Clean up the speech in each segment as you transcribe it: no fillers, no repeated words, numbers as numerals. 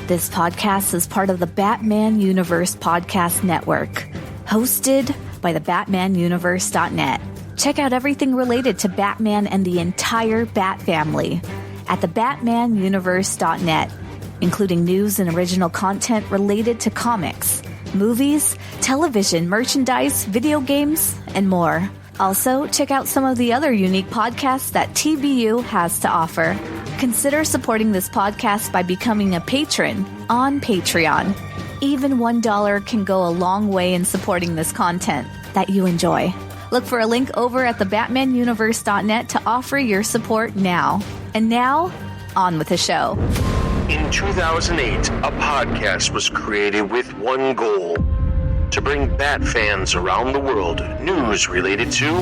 This podcast is part of the Batman Universe Podcast Network, hosted by the BatmanUniverse.net. Check out everything related to Batman and the entire Bat family at the BatmanUniverse.net, including news and original content related to comics, movies, television, merchandise, video games, and more. Also, check out some of the other unique podcasts that TBU has to offer. Consider supporting this podcast by becoming a patron on Patreon. Even $1 can go a long way in supporting this content that you enjoy. Look for a link over at the BatmanUniverse.net to offer your support now. And now, on with the show. In 2008, a podcast was created with one goal: to bring Bat fans around the world news related to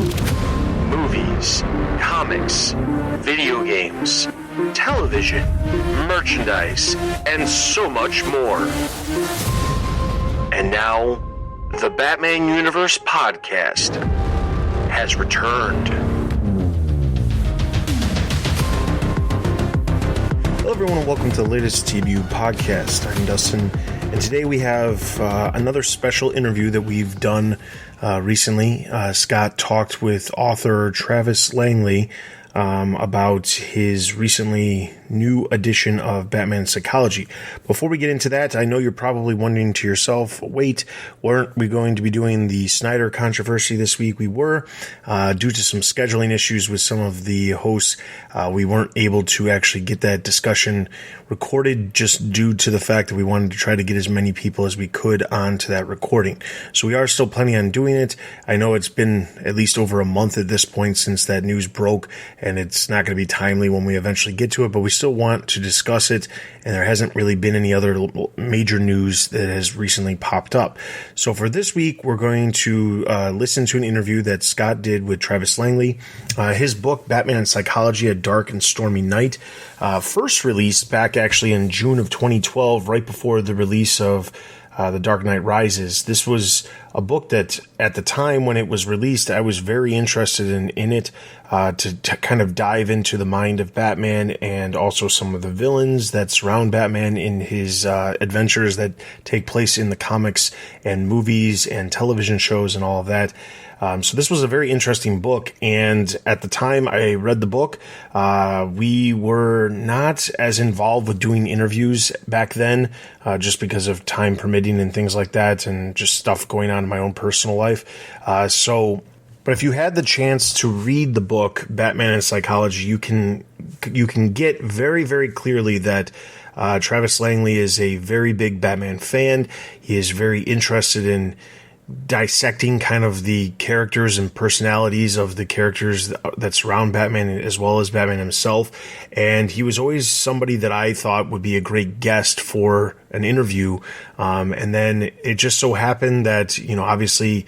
movies, comics, video games, television, merchandise, and so much more. And now, the Batman Universe Podcast has returned. Hello everyone and welcome to the latest TBU podcast. I'm Dustin, and today we have another special interview that we've done recently. Scott talked with author Travis Langley about his recently new edition of Batman Psychology. Before we get into that, I know you're probably wondering to yourself, wait, weren't we going to be doing the Snyder controversy this week? We were. Due to some scheduling issues with some of the hosts, we weren't able to actually get that discussion recorded, just due to the fact that we wanted to try to get as many people as we could onto that recording. So we are still planning on doing it. I know it's been at least over a month at this point since that news broke, and it's not going to be timely when we eventually get to it, but we still want to discuss it, and there hasn't really been any other major news that has recently popped up. So for this week, we're going to listen to an interview that Scott did with Travis Langley. His book, Batman and Psychology, A Dark and Stormy Knight, first released back actually in June of 2012, right before the release of The Dark Knight Rises. This was a book that at the time when it was released, I was very interested in it, to kind of dive into the mind of Batman and also some of the villains that surround Batman in his adventures that take place in the comics and movies and television shows and all of that. So this was a very interesting book, and at the time I read the book, we were not as involved with doing interviews back then, just because of time permitting and things like that, and just stuff going on in my own personal life. But if you had the chance to read the book, Batman and Psychology, you can get very, very clearly that Travis Langley is a very big Batman fan. He is very interested in dissecting kind of the characters and personalities of the characters that surround Batman, as well as Batman himself. And he was always somebody that I thought would be a great guest for an interview. And then it just so happened that, obviously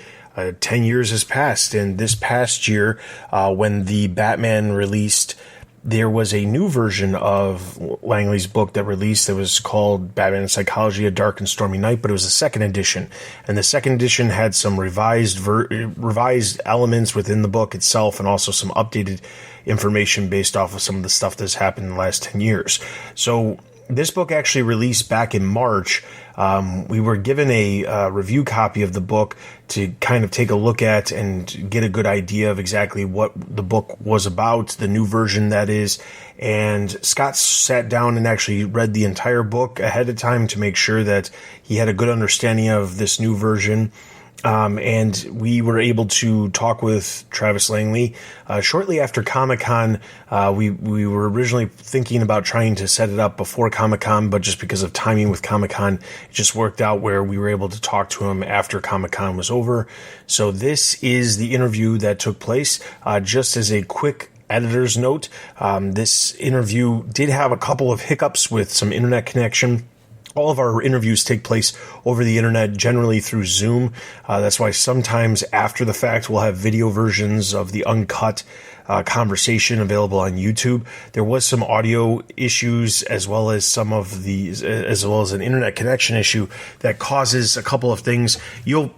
10 years has passed. And this past year, when the Batman released, there was a new version of Langley's book that released that was called Batman and Psychology, A Dark and Stormy Knight, but it was a second edition. And the second edition had some revised elements within the book itself, and also some updated information based off of some of the stuff that's happened in the last 10 years. So this book actually released back in March. We were given a review copy of the book to kind of take a look at and get a good idea of exactly what the book was about, the new version that is. And Scott sat down and actually read the entire book ahead of time to make sure that he had a good understanding of this new version. And we were able to talk with Travis Langley shortly after Comic-Con. We were originally thinking about trying to set it up before Comic-Con, but just because of timing with Comic-Con, it just worked out where we were able to talk to him after Comic-Con was over. So this is the interview that took place. Just as a quick editor's note, this interview did have a couple of hiccups with some internet connection. All of our interviews take place over the internet, generally through Zoom. That's why sometimes after the fact, we'll have video versions of the uncut conversation available on YouTube. There was some audio issues as well as an internet connection issue that causes a couple of things. You'll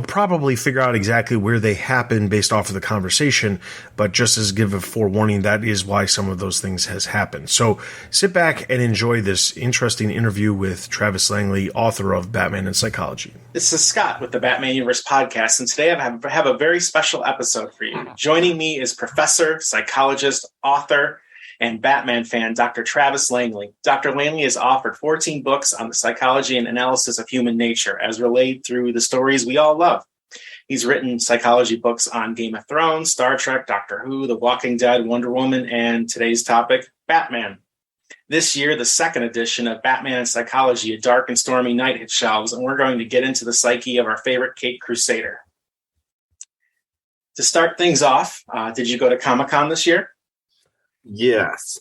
probably figure out exactly where they happen based off of the conversation, but just as give a forewarning, that is why some of those things has happened. So sit back and enjoy this interesting interview with Travis Langley, author of Batman and Psychology. This is Scott with the Batman Universe podcast, and today I have a very special episode for you. Joining me is professor, psychologist, author, and Batman fan, Dr. Travis Langley. Dr. Langley has authored 14 books on the psychology and analysis of human nature, as relayed through the stories we all love. He's written psychology books on Game of Thrones, Star Trek, Doctor Who, The Walking Dead, Wonder Woman, and today's topic, Batman. This year, the second edition of Batman and Psychology, A Dark and Stormy Night hit shelves, and we're going to get into the psyche of our favorite Caped Crusader. To start things off, did you go to Comic-Con this year? Yes.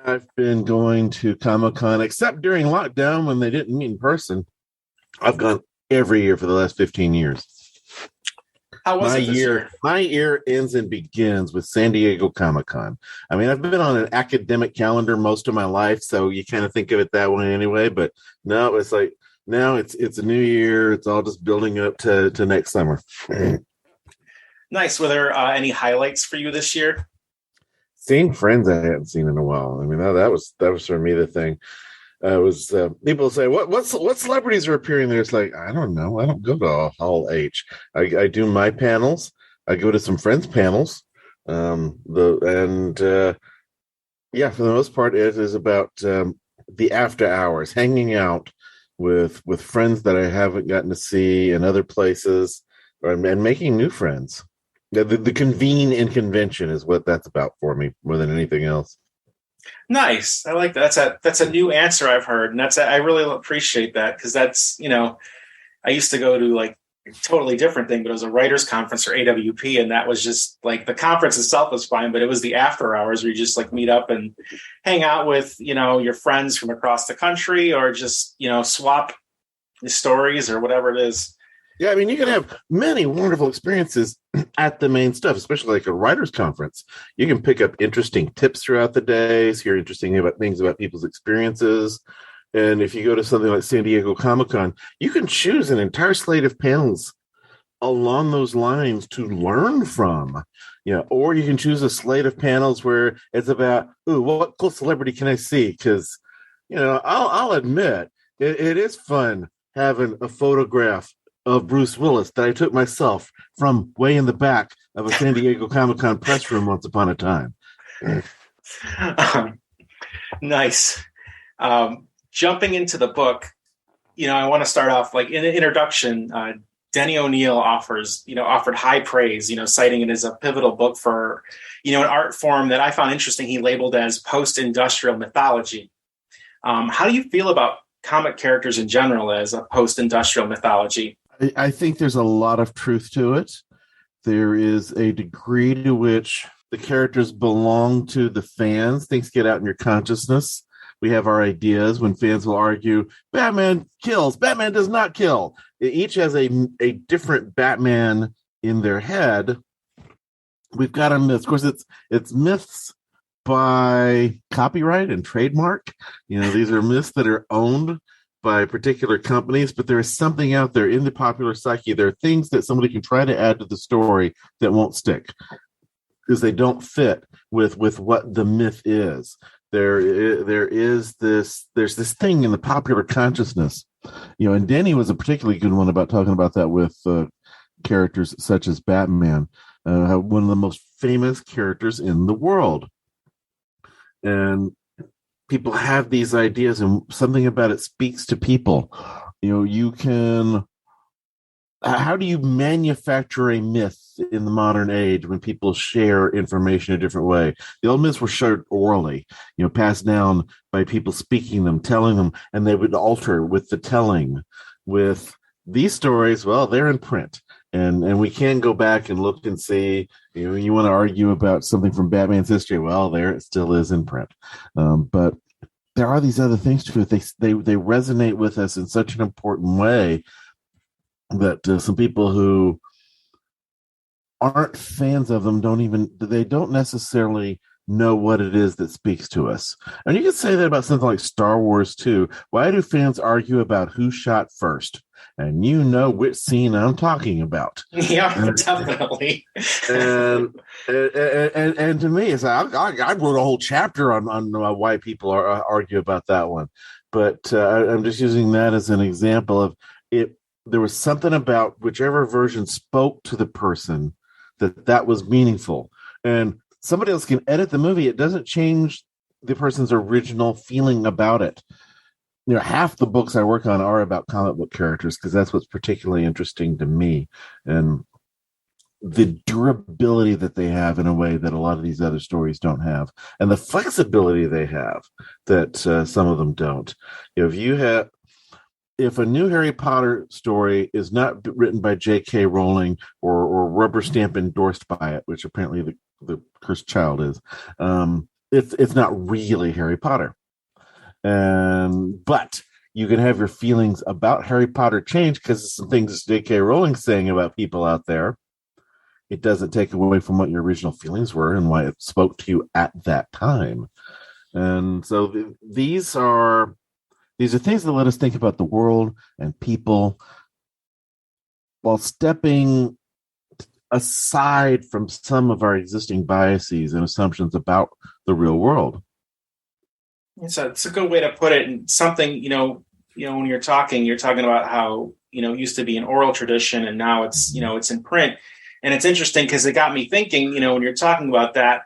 I've been going to Comic-Con, except during lockdown when they didn't meet in person. I've gone every year for the last 15 years. How was it this year? My year ends and begins with San Diego Comic-Con. I mean, I've been on an academic calendar most of my life, so you kind of think of it that way anyway. But no, it's like now it's a new year. It's all just building up to next summer. Nice. Were there any highlights for you this year? Seeing friends I hadn't seen in a while. I mean, that was for me the thing. Was people say what celebrities are appearing there? It's like, I don't know. I don't go to Hall H. I do my panels. I go to some friends' panels. For the most part, it is about the after hours, hanging out with friends that I haven't gotten to see in other places, and making new friends. The convene in convention is what that's about for me more than anything else. Nice. I like that. That's a new answer I've heard. And I really appreciate that, because that's, I used to go to like a totally different thing, but it was a writers conference or AWP. And that was just like, the conference itself was fine, but it was the after hours where you just like meet up and hang out with, your friends from across the country, or just, swap stories or whatever it is. Yeah, I mean, you can have many wonderful experiences at the main stuff, especially like a writer's conference. You can pick up interesting tips throughout the days, hear interesting things about people's experiences. And if you go to something like San Diego Comic-Con, you can choose an entire slate of panels along those lines to learn from. Or you can choose a slate of panels where it's about, what cool celebrity can I see? Because, I'll admit, it is fun having a photograph of Bruce Willis that I took myself from way in the back of a San Diego Comic-Con press room once upon a time. Nice. Jumping into the book, I want to start off like in the introduction. Denny O'Neil offered high praise, citing it as a pivotal book for, an art form that I found interesting. He labeled as post-industrial mythology. How do you feel about comic characters in general as a post-industrial mythology? I think there's a lot of truth to it. There is a degree to which the characters belong to the fans. Things get out in your consciousness. We have our ideas when fans will argue, Batman kills, Batman does not kill. Each has a different Batman in their head. We've got a myth. Of course, it's myths by copyright and trademark. These are myths that are owned by particular companies, but there is something out there in the popular psyche. There are things that somebody can try to add to the story that won't stick because they don't fit with what the myth is. There's this thing in the popular consciousness, and Danny was a particularly good one about talking about that with characters such as Batman, one of the most famous characters in the world. And people have these ideas, and something about it speaks to people. How do you manufacture a myth in the modern age when people share information a different way? The old myths were shared orally, passed down by people speaking them, telling them, and they would alter with the telling. With these stories, well, they're in print. And we can go back and look and see, you want to argue about something from Batman's history. Well, there it still is in print. But there are these other things to it. They resonate with us in such an important way that some people who aren't fans of them don't necessarily know what it is that speaks to us. And you can say that about something like Star Wars too. Why do fans argue about who shot first? And you know which scene I'm talking about. Yeah, definitely. And to me, it's I wrote a whole chapter on why people argue about that one. But I'm just using that as an example of it. There was something about whichever version spoke to the person that was meaningful. And somebody else can edit the movie. It doesn't change the person's original feeling about it. You know, half the books I work on are about comic book characters because that's what's particularly interesting to me. And the durability that they have in a way that a lot of these other stories don't have, and the flexibility they have that some of them don't. If a new Harry Potter story is not written by J.K. Rowling or rubber stamp endorsed by it, which apparently the Cursed Child is, it's not really Harry Potter. But you can have your feelings about Harry Potter change because of some things J.K. Rowling's saying about people out there. It doesn't take away from what your original feelings were and why it spoke to you at that time. And so these are things that let us think about the world and people while stepping aside from some of our existing biases and assumptions about the real world. It's a good way to put it. And something, when you're talking about how, it used to be an oral tradition and now it's in print. And it's interesting because it got me thinking, when you're talking about that,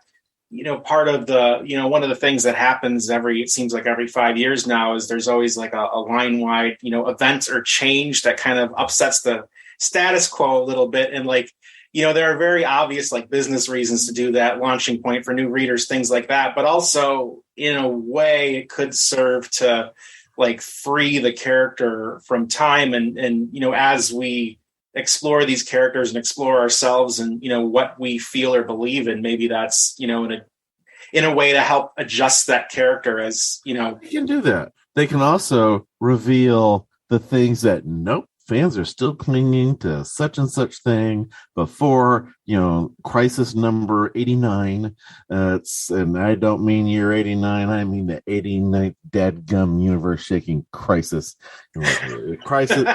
part of the, one of the things that happens it seems like every 5 years now is there's always like a line-wide, event or change that kind of upsets the status quo a little bit. And there are very obvious business reasons to do that, launching point for new readers, things like that. But also in a way it could serve to free the character from time. And as we explore these characters and explore ourselves and, what we feel or believe in, maybe that's, in a way to help adjust that character as, You can do that. They can also reveal the things that, fans are still clinging to such and such thing before, crisis number 89. And I don't mean year 89. I mean the 89th dadgum universe shaking crisis. Crisis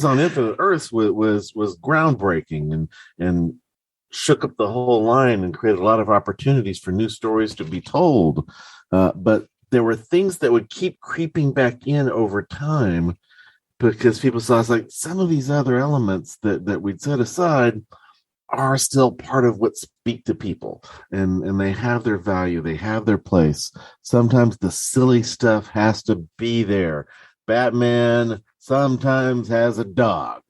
on Infinite Earths was groundbreaking and shook up the whole line and created a lot of opportunities for new stories to be told. But there were things that would keep creeping back in over time, because people saw some of these other elements that we'd set aside are still part of what speak to people, and they have their value, they have their place. Sometimes the silly stuff has to be there. Batman sometimes has a dog.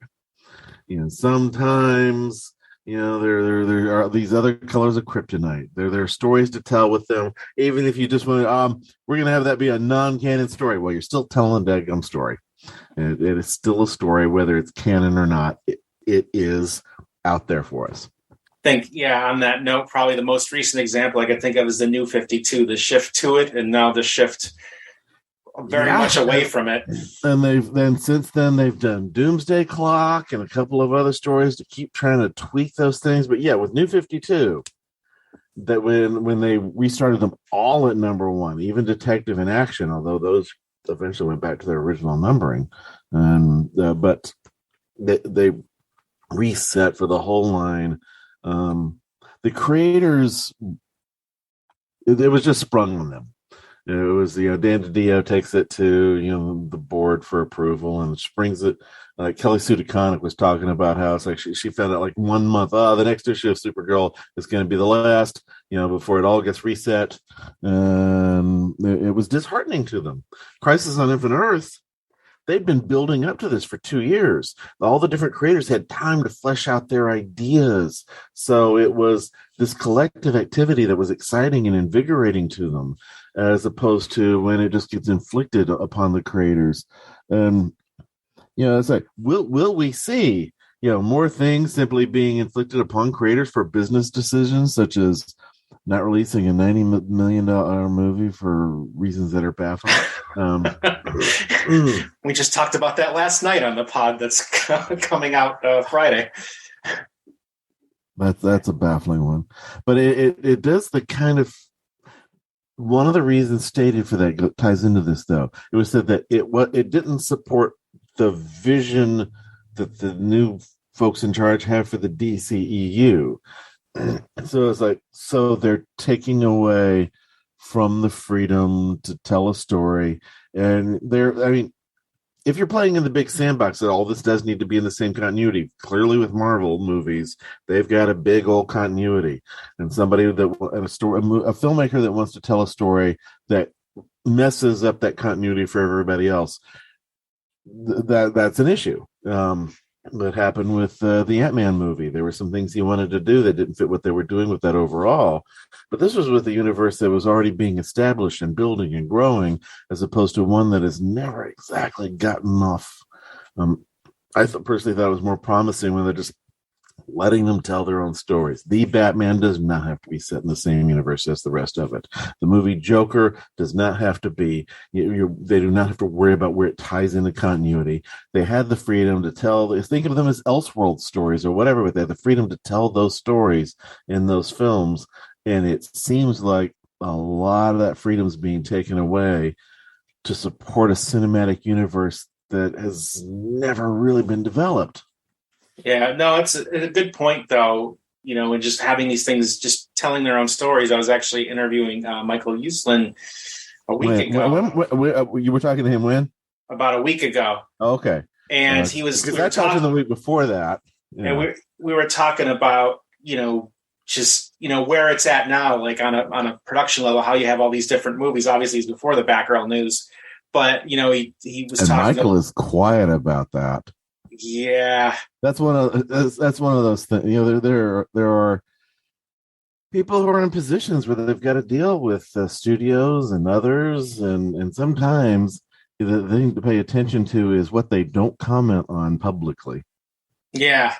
Sometimes there are these other colors of kryptonite. There are stories to tell with them. Even if you just want we're gonna have that be a non-canon story. Well, you're still telling a daggum story. It is still a story, whether it's canon or not. It is out there for us. On that note, probably the most recent example I could think of is the New 52, the shift to it, and now the shift very much away from it. And since then they've done Doomsday Clock and a couple of other stories to keep trying to tweak those things. But yeah, with New 52, that when they restarted them all at number one, even Detective in Action, although those eventually went back to their original numbering, but they reset for the whole line. The creators, it was just sprung on them. It was Dan DiDio takes it to the board for approval and springs it. Kelly Sue DeConnick was talking about how it's she found out 1 month. The next issue of Supergirl is going to be the last. Before it all gets reset. It was disheartening to them. Crisis on Infinite Earths, they'd been building up to this for 2 years. All the different creators had time to flesh out their ideas. So it was this collective activity that was exciting and invigorating to them, as opposed to when it just gets inflicted upon the creators. It's will we see, more things simply being inflicted upon creators for business decisions, such as not releasing a $90 million movie for reasons that are baffling. We just talked about that last night on the pod that's coming out Friday. That's a baffling one, but it does the kind of one of the reasons stated for that ties into this though. It was said that it didn't support the vision that the new folks in charge have for the DCEU. So it's like, so they're taking away from the freedom to tell a story, and if you're playing in the big sandbox, that all this does need to be in the same continuity. Clearly, with Marvel movies, they've got a big old continuity, and a filmmaker that wants to tell a story that messes up that continuity for everybody else, that's an issue. That happened with the Ant-Man movie. There were some things he wanted to do that didn't fit what they were doing with that overall. But this was with a universe that was already being established and building and growing, as opposed to one that has never exactly gotten off. I personally thought it was more promising when they're just letting them tell their own stories. The Batman does not have to be set in the same universe as the rest of it. The movie Joker does not have to be, they do not have to worry about where it ties into continuity. They had the freedom to tell, think of them as Elseworld stories or whatever, but they had the freedom to tell those stories in those films. And it seems like a lot of that freedom is being taken away to support a cinematic universe that has never really been developed. Yeah, no, it's a good point, though, and just having these things, just telling their own stories. I was actually interviewing Michael Uslan a week ago. When you were talking to him when? About a week ago. Oh, okay. And he was... Because I talked to him the week before that. And we were talking about, just, where it's at now, like on a production level, how you have all these different movies. Obviously, it's before the Batgirl news. But, he was talking... Michael is quiet about that. Yeah, that's one of those things. There are people who are in positions where they've got to deal with studios and others, and sometimes the thing to pay attention to is what they don't comment on publicly. Yeah,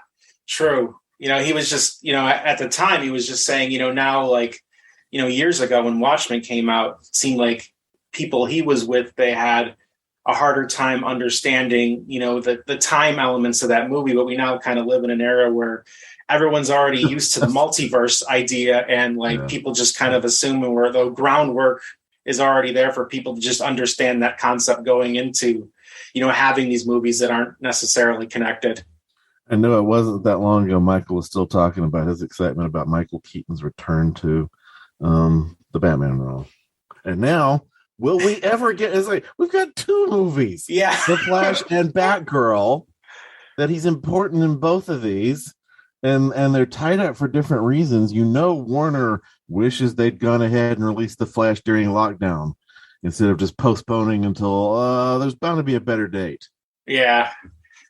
true. He was just, at the time he was just saying, now, like, years ago when Watchmen came out, it seemed like people he was with, they had a harder time understanding, the time elements of that movie. But we now kind of live in an era where everyone's already used to the multiverse idea, and people just kind of assuming where the groundwork is already there for people to just understand that concept going into, having these movies that aren't necessarily connected. I know it wasn't that long ago Michael was still talking about his excitement about Michael Keaton's return to the Batman role. And now, will we ever get... It's like, we've got two movies. Yeah. The Flash and Batgirl, that he's important in both of these. And they're tied up for different reasons. Warner wishes they'd gone ahead and released The Flash during lockdown instead of just postponing until there's bound to be a better date. Yeah.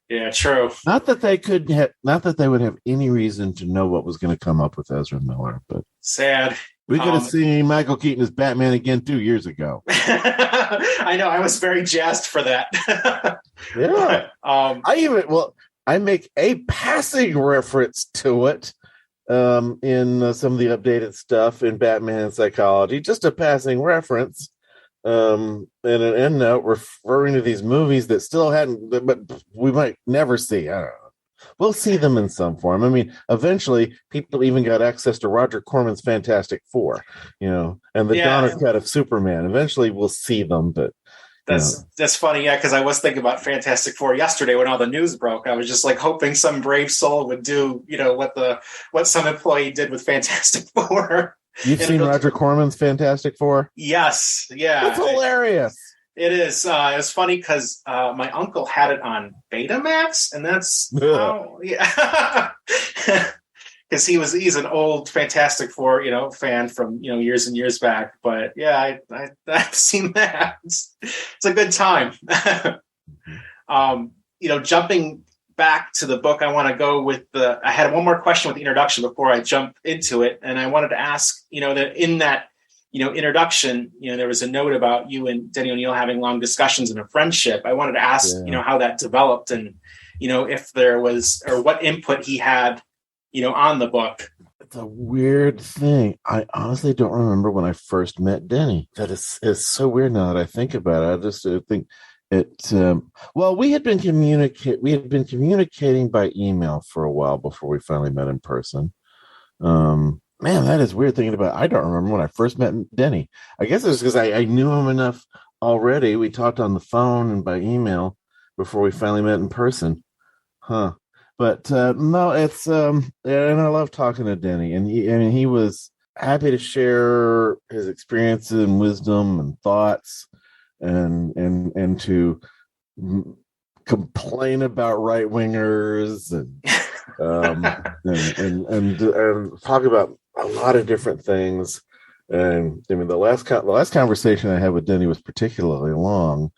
Yeah, true. Not that they would have any reason to know what was going to come up with Ezra Miller, but sad. We could have seen Michael Keaton as Batman again 2 years ago. I know. I was very jazzed for that. Yeah. I make a passing reference to it in some of the updated stuff in Batman and Psychology. Just a passing reference. And an end note referring to these movies that still hadn't, but we might never see. I don't know. We'll see them in some form. I mean, eventually, people even got access to Roger Corman's Fantastic Four, and the Donner cut of Superman. Eventually, we'll see them, but that's funny, yeah. Because I was thinking about Fantastic Four yesterday when all the news broke. I was just like hoping some brave soul would do, what some employee did with Fantastic Four. You've seen Roger Corman's Fantastic Four? Yes, yeah. It's hilarious. It is. It's funny because my uncle had it on Betamax, and that's because he's an old Fantastic Four fan from years and years back. But yeah, I've seen that. It's a good time. Jumping back to the book, I want to go with I had one more question with the introduction before I jump into it, and I wanted to ask that in that introduction, there was a note about you and Denny O'Neil having long discussions and a friendship. I wanted to ask, how that developed and, if there was, or what input he had, on the book. It's a weird thing. I honestly don't remember when I first met Denny. That is so weird now that I think about it. I just think it, we had been communicating by email for a while before we finally met in person. Man, that is weird thinking about. I don't remember when I first met Denny. I guess it was because I knew him enough already. We talked on the phone and by email before we finally met in person. Huh. But no, it's and I love talking to Denny, and he was happy to share his experiences and wisdom and thoughts, and to complain about right wingers and talk about a lot of different things. And I mean, the last conversation I had with Denny was particularly long,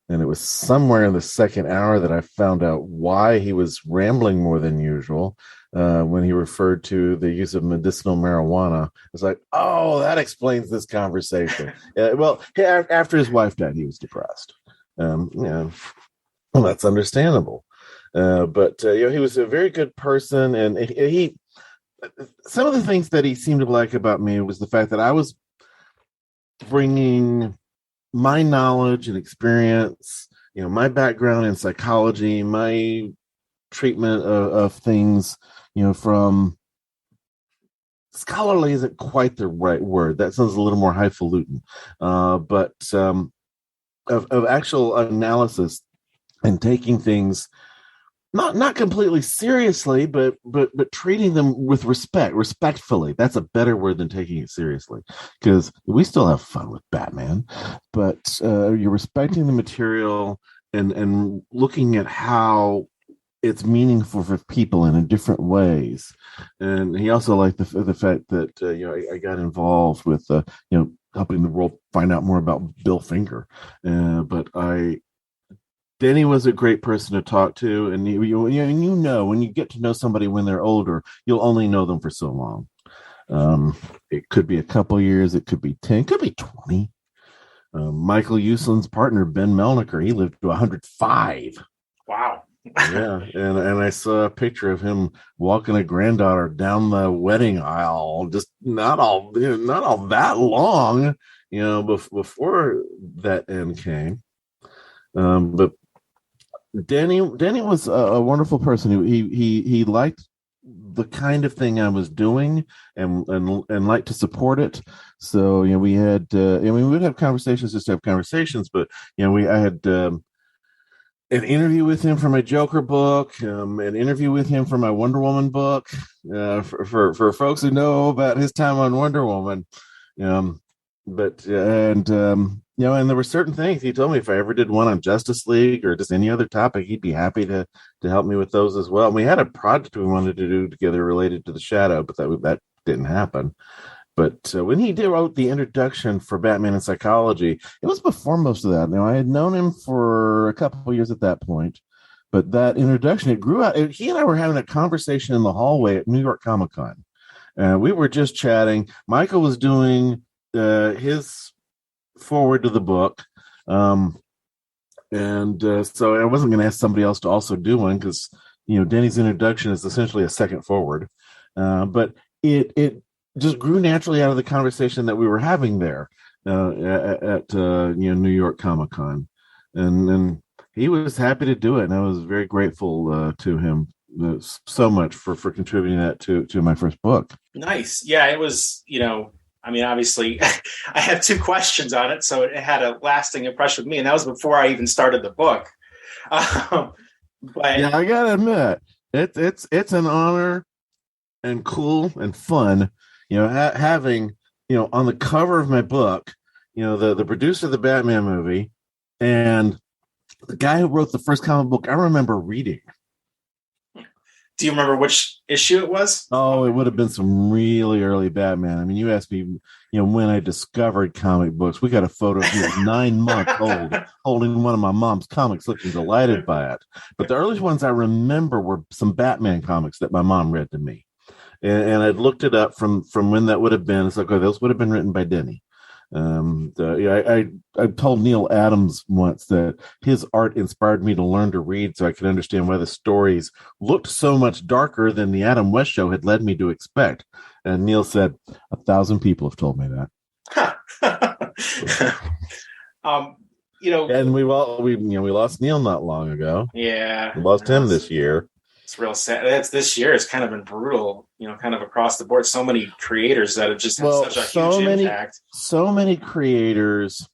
and it was somewhere in the second hour that I found out why he was rambling more than usual when he referred to the use of medicinal marijuana. It's like, oh, that explains this conversation. Well, after his wife died, he was depressed. Well, that's understandable. But he was a very good person, and he some of the things that he seemed to like about me was the fact that I was bringing my knowledge and experience, my background in psychology, my treatment of things, from scholarly isn't quite the right word. That sounds a little more highfalutin, but of actual analysis and taking things not completely seriously, but treating them with respectfully. That's a better word than taking it seriously, because we still have fun with Batman, but you're respecting the material and looking at how it's meaningful for people in different ways. And he also liked the fact that I got involved with helping the world find out more about Bill Finger, but Denny was a great person to talk to, and when you get to know somebody when they're older, you'll only know them for so long. It could be a couple years, it could be 10, it could be 20. Michael Uslin's partner, Ben Melniker, he lived to 105. Wow. Yeah, and I saw a picture of him walking a granddaughter down the wedding aisle, just not all that long, before that end came. But Danny was a wonderful person. He liked the kind of thing I was doing and liked to support it. So we had we would have conversations just to have conversations, but I had an interview with him for my Joker book, an interview with him for my Wonder Woman book. For folks who know about his time on Wonder Woman, and there were certain things he told me if I ever did one on Justice League or just any other topic, he'd be happy to help me with those as well. And we had a project we wanted to do together related to the Shadow, but that didn't happen. But when he wrote the introduction for Batman and Psychology, it was before most of that. Now, I had known him for a couple of years at that point, but that introduction, it grew out. He and I were having a conversation in the hallway at New York Comic Con. We were just chatting. Michael was doing his forward to the book. So I wasn't going to ask somebody else to also do one because, Denny's introduction is essentially a second forward. But it just grew naturally out of the conversation that we were having there at New York Comic Con, and he was happy to do it, and I was very grateful to him so much for contributing that to my first book. Nice. Yeah, it was. Obviously, I have two questions on it, so it had a lasting impression with me, and that was before I even started the book. But yeah, I gotta admit, it's an honor and cool and fun. Having, on the cover of my book, the producer of the Batman movie and the guy who wrote the first comic book I remember reading. Do you remember which issue it was? Oh, it would have been some really early Batman. I mean, you asked me, when I discovered comic books. We got a photo of me 9 months old holding one of my mom's comics, looking delighted by it. But the earliest ones I remember were some Batman comics that my mom read to me. And I'd looked it up from when that would have been. It's like, oh, those would have been written by Denny. I told Neil Adams once that his art inspired me to learn to read so I could understand why the stories looked so much darker than the Adam West show had led me to expect. And Neil said, 1,000 people have told me that. And we lost Neil not long ago. Yeah, we lost him this year. It's real sad. This year has kind of been brutal, kind of across the board. So many creators that have just had such a huge impact. So many creators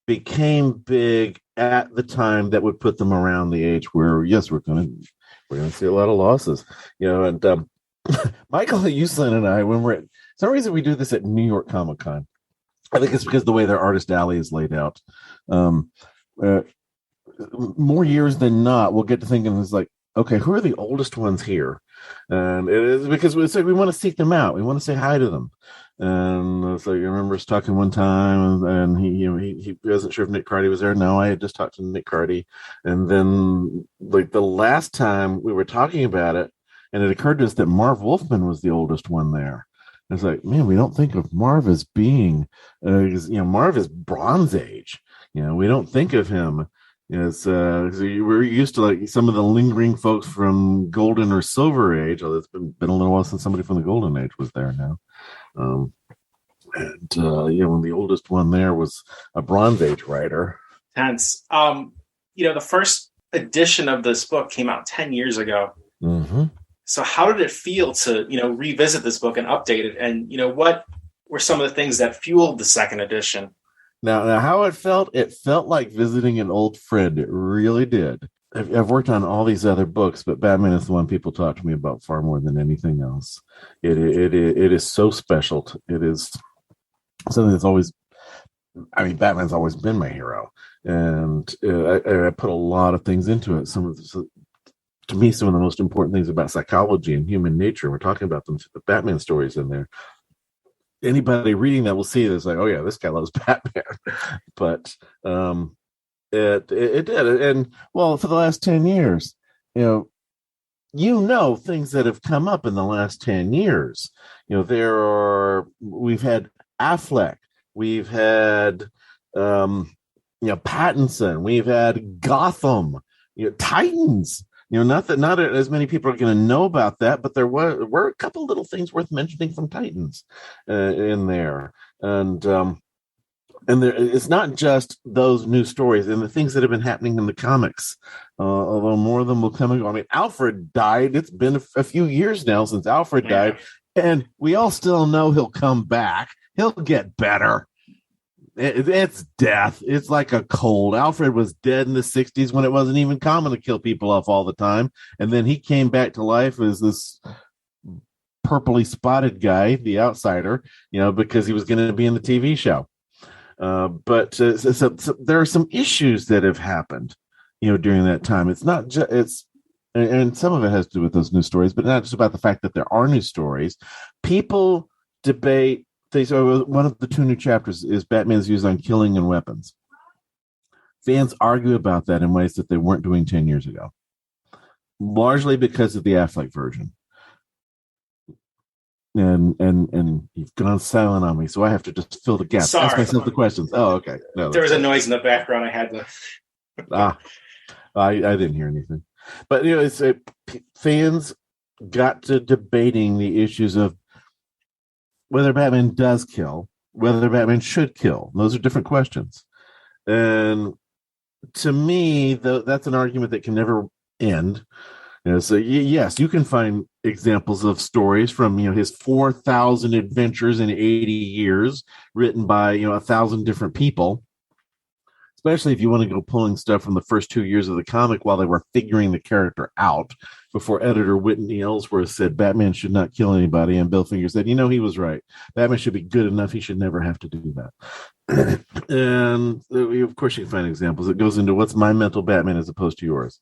became big at the time that would put them around the age where, yes, we're going to see a lot of losses, and Michael Uslan and I, when we're at some reason we do this at New York Comic Con. I think it's because of the way their artist alley is laid out. More years than not, we'll get to thinking, it's like, okay, who are the oldest ones here? And it is because we want to seek them out. We want to say hi to them. And it's like, I remember us talking one time, and he wasn't sure if Nick Cardy was there. No, I had just talked to Nick Cardy. And then, like, the last time we were talking about it, and it occurred to us that Marv Wolfman was the oldest one there. And it's like, man, we don't think of Marv as being, Marv is Bronze Age. We don't think of him. We're used to like some of the lingering folks from Golden or Silver Age. Although it's been a little while since somebody from the Golden Age was there now. When the oldest one there was a Bronze Age writer. Tense. The first edition of this book came out 10 years ago. Mm-hmm. So how did it feel to, revisit this book and update it? And, what were some of the things that fueled the second edition? Now, how it felt like visiting an old friend. It really did. I've worked on all these other books, but Batman is the one people talk to me about far more than anything else. It is so special. It is something that's always, Batman's always been my hero. And I put a lot of things into it. To me, some of the most important things about psychology and human nature, we're talking about them, the Batman stories in there. Anybody reading that will see this like, oh yeah, this guy loves Batman. But it did. And well, for the last 10 years, things that have come up in the last 10 years. We've had Affleck, we've had Pattinson, we've had Gotham, Titans. Not as many people are going to know about that, but there were a couple little things worth mentioning from Titans in there, and it's not just those new stories and the things that have been happening in the comics. Although more of them will come and go. Alfred died. It's been a few years now since Alfred died, and we all still know he'll come back. He'll get better. It's death. It's like a cold. Alfred was dead in the 60s when it wasn't even common to kill people off all the time. And then he came back to life as this purpley spotted guy, the outsider, because he was going to be in the TV show. But there are some issues that have happened, during that time. It's not just, and some of it has to do with those new stories, but not just about the fact that there are new stories. People debate. So one of the two new chapters is Batman's views on killing and weapons. Fans argue about that in ways that they weren't doing 10 years ago, largely because of the Affleck version. And you've gone silent on me, so I have to just fill the gaps. Sorry. Ask myself the questions. Oh, okay. No, there was a noise in the background. I had to. I didn't hear anything. But fans got to debating the issues of whether Batman does kill, whether Batman should kill. Those are different questions. And to me, that's an argument that can never end. So yes, you can find examples of stories from his 4,000 adventures in 80 years written by 1,000 different people. Especially if you want to go pulling stuff from the first 2 years of the comic while they were figuring the character out, before editor Whitney Ellsworth said Batman should not kill anybody, and Bill Finger said, he was right. Batman should be good enough. He should never have to do that. And of course you can find examples. It goes into what's my mental Batman as opposed to yours.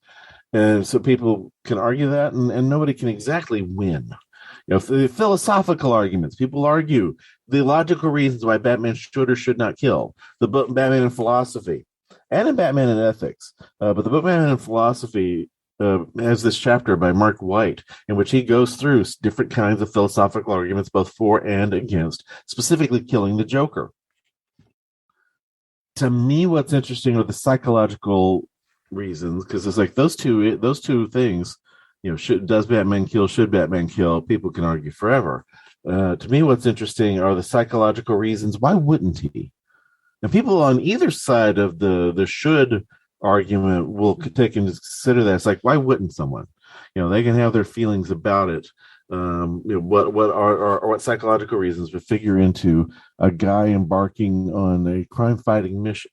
And so people can argue that, and nobody can exactly win. The philosophical arguments, people argue the logical reasons why Batman should or should not kill. The book Batman in Philosophy and in Batman in Ethics. But the book Batman in Philosophy has this chapter by Mark White in which he goes through different kinds of philosophical arguments, both for and against, specifically killing the Joker. To me, what's interesting are the psychological reasons, because it's like those two things. Does Batman kill? Should Batman kill? People can argue forever. To me, what's interesting are the psychological reasons. Why wouldn't he? And people on either side of the should argument will take into consider that. It's like, why wouldn't someone? They can have their feelings about it. What psychological reasons would figure into a guy embarking on a crime fighting mission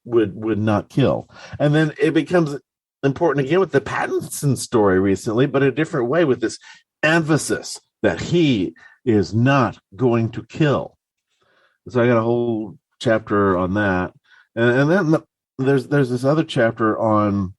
would not kill. And then it becomes important again with the Pattinson story recently, but a different way, with this emphasis that he is not going to kill. So I got a whole chapter on that, and then there's this other chapter on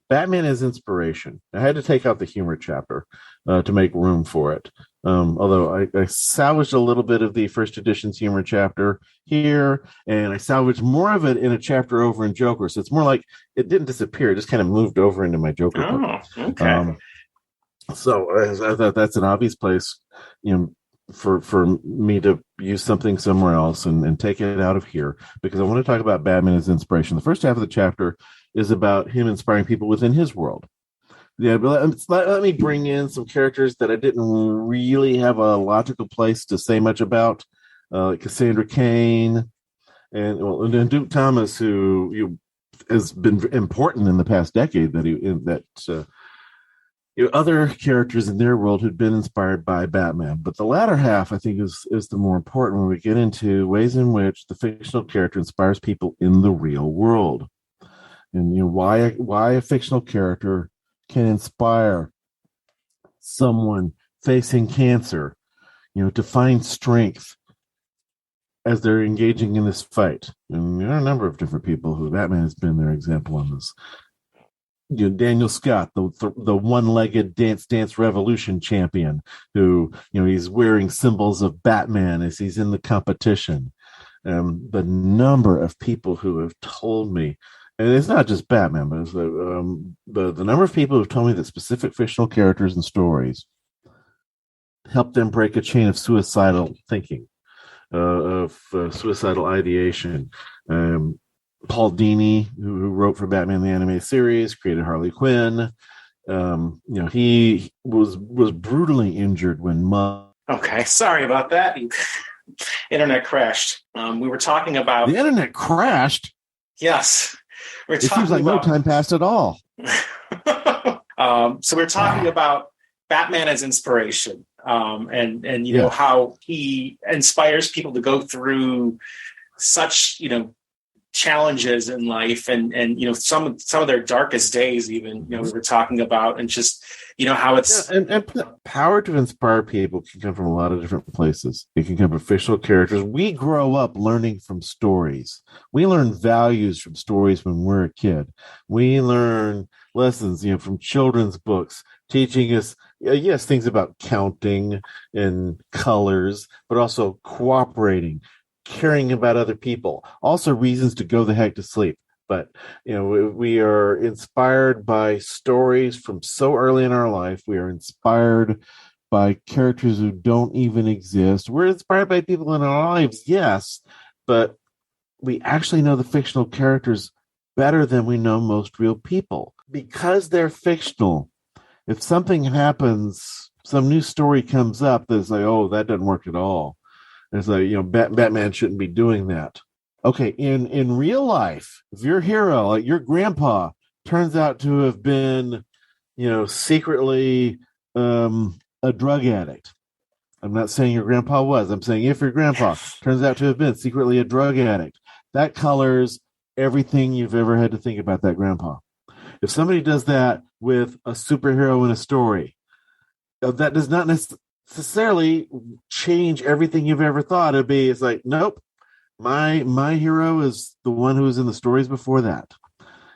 Batman as inspiration. I had to take out the humor chapter to make room for it. Although I salvaged a little bit of the first edition's humor chapter here, and I salvaged more of it in a chapter over in Joker. So it's more like it didn't disappear; it just kind of moved over into my Joker book. Okay. So I thought that's an obvious place, for me to use something somewhere else and take it out of here, because I want to talk about Batman as inspiration. The first half of the chapter is about him inspiring people within his world. Yeah, but let me bring in some characters that I didn't really have a logical place to say much about, like Cassandra Cain and Duke Thomas, who has been important in the past decade. Other characters in their world had been inspired by Batman, but the latter half, I think, is the more important, when we get into ways in which the fictional character inspires people in the real world, and why a fictional character can inspire someone facing cancer, to find strength as they're engaging in this fight. And there are a number of different people who Batman has been their example on this. Daniel Scott, the one-legged Dance Revolution champion, who he's wearing symbols of Batman as he's in the competition. The number of people who have told me, and it's not just Batman, but it's the number of people who have told me that specific fictional characters and stories help them break a chain of suicidal thinking, of suicidal ideation. Paul Dini, who wrote for Batman the Animated Series, created Harley Quinn. He was brutally injured when Okay, sorry about that. Internet crashed. We were talking about the internet crashed. Yes, It seems like no time passed at all. So we're talking about Batman as inspiration, and how he inspires people to go through such challenges in life, and some of their darkest days, even we were talking about, and just how it's and power to inspire people can come from a lot of different places. It can come from fictional characters. We grow up learning from stories. We learn values from stories when we're a kid. We learn lessons from children's books, teaching us things about counting and colors, but also cooperating, caring about other people, also reasons to go the heck to sleep. But we are inspired by stories from so early in our life. We are inspired by characters who don't even exist. We're inspired by people in our lives, yes, but we actually know the fictional characters better than we know most real people, because they're fictional. If something happens, some new story comes up that's like, oh, that doesn't work at all. It's like, Batman shouldn't be doing that. Okay, in real life, if your hero, like your grandpa, turns out to have been, secretly a drug addict. I'm not saying your grandpa was. I'm saying if your grandpa turns out to have been secretly a drug addict, that colors everything you've ever had to think about that grandpa. If somebody does that with a superhero in a story, that does not necessarily change everything you've ever thought. It's like, nope, my hero is the one who was in the stories before that.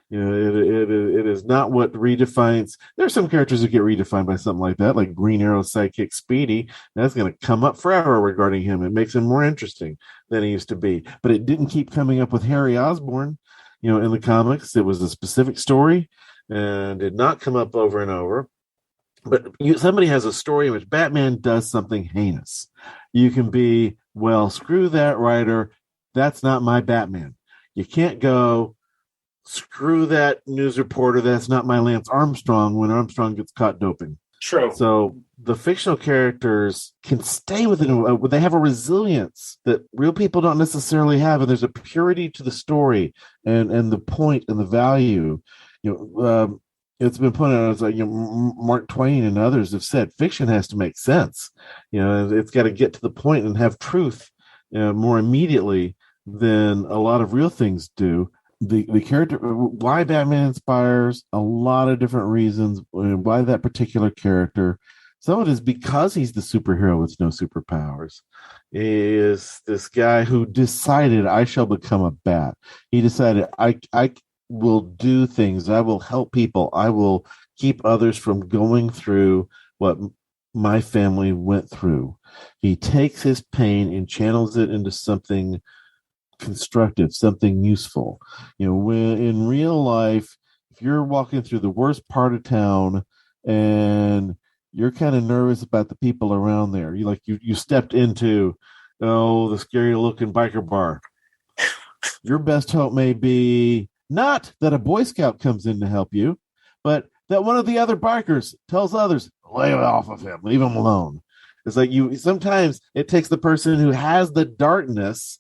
It is not what redefines. There are some characters who get redefined by something like that, like Green Arrow's sidekick Speedy. That's going to come up forever regarding him. It makes him more interesting than he used to be. But it didn't keep coming up with Harry Osborn. In the comics, it was a specific story and did not come up over and over. But somebody has a story in which Batman does something heinous. You can be, well, screw that writer. That's not my Batman. You can't go, screw that news reporter. That's not my Lance Armstrong, when Armstrong gets caught doping. True. So the fictional characters can stay within. They have a resilience that real people don't necessarily have, and there's a purity to the story and the point and the value. it's been put out as like, Mark Twain and others have said, fiction has to make sense. It's got to get to the point and have truth more immediately than a lot of real things do. The character, why Batman inspires a lot of different reasons. Why that particular character? Some of it is because he's the superhero with no superpowers. He is this guy who decided, I shall become a bat. He decided, I will do things. I will help people. I will keep others from going through what my family went through. He takes his pain and channels it into something constructive, something useful. When in real life, if you're walking through the worst part of town and you're kind of nervous about the people around there, you stepped into the scary looking biker bar. Your best hope may be not that a Boy Scout comes in to help you, but that one of the other bikers tells others, lay off of him, leave him alone. It's like sometimes it takes the person who has the darkness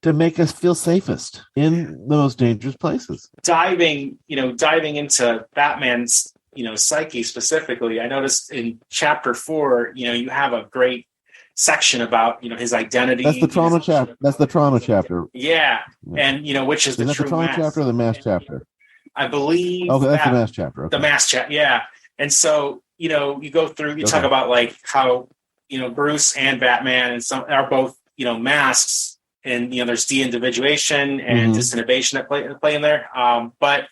to make us feel safest in the most dangerous places. Diving into Batman's, psyche specifically, I noticed in chapter 4, you have a great section about, his identity. That's the trauma chapter. That's the trauma chapter. Yeah. And, which is the true trauma mask. chapter or the mass chapter? I believe. Oh, that's the mass chapter. Okay. The mass chapter. Yeah. And so, you go through, talk about like how, Bruce and Batman and some are both, masks. And there's de-individuation and disinhibition that play in there. But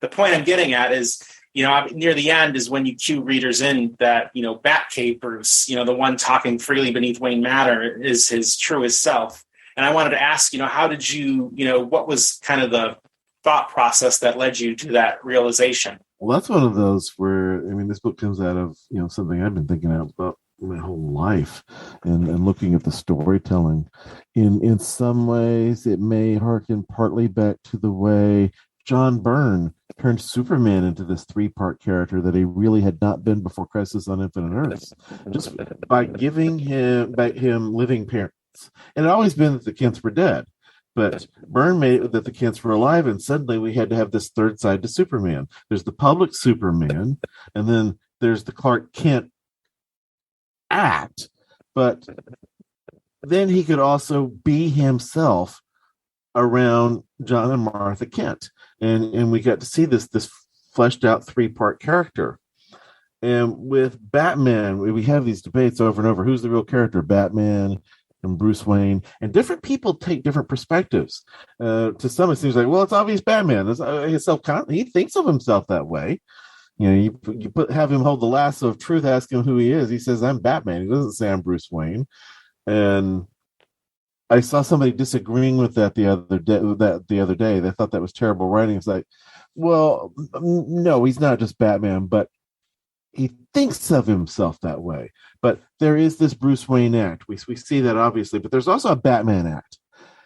the point I'm getting at is, near the end is when you cue readers in that Batcave Bruce, the one talking freely beneath Wayne Manor, is his truest self. And I wanted to ask, how did you, what was kind of the thought process that led you to that realization? Well, that's one of those where this book comes out of something I've been thinking about my whole life and looking at the storytelling. In some ways it may harken partly back to the way John Byrne turned Superman into this 3-part character that he really had not been before Crisis on Infinite Earths, just by giving him living parents. And it always been that the Kents were dead, but Byrne made it that the Kents were alive, and suddenly we had to have this third side to Superman. There's the public Superman, and then there's the Clark Kent act, but then he could also be himself around John and Martha Kent, and we got to see this fleshed out 3-part character. And with Batman, we have these debates over and over: who's the real character, Batman and Bruce Wayne? And different people take different perspectives. To some, it seems like, well, it's obvious Batman is he thinks of himself that way. You have him hold the lasso of truth, ask him who he is. He says, I'm Batman. He doesn't say I'm Bruce Wayne. And I saw somebody disagreeing with that the other day. They thought that was terrible writing. It's like, well, no, he's not just Batman, but he thinks of himself that way. But there is this Bruce Wayne act. We see that obviously, but there's also a Batman act.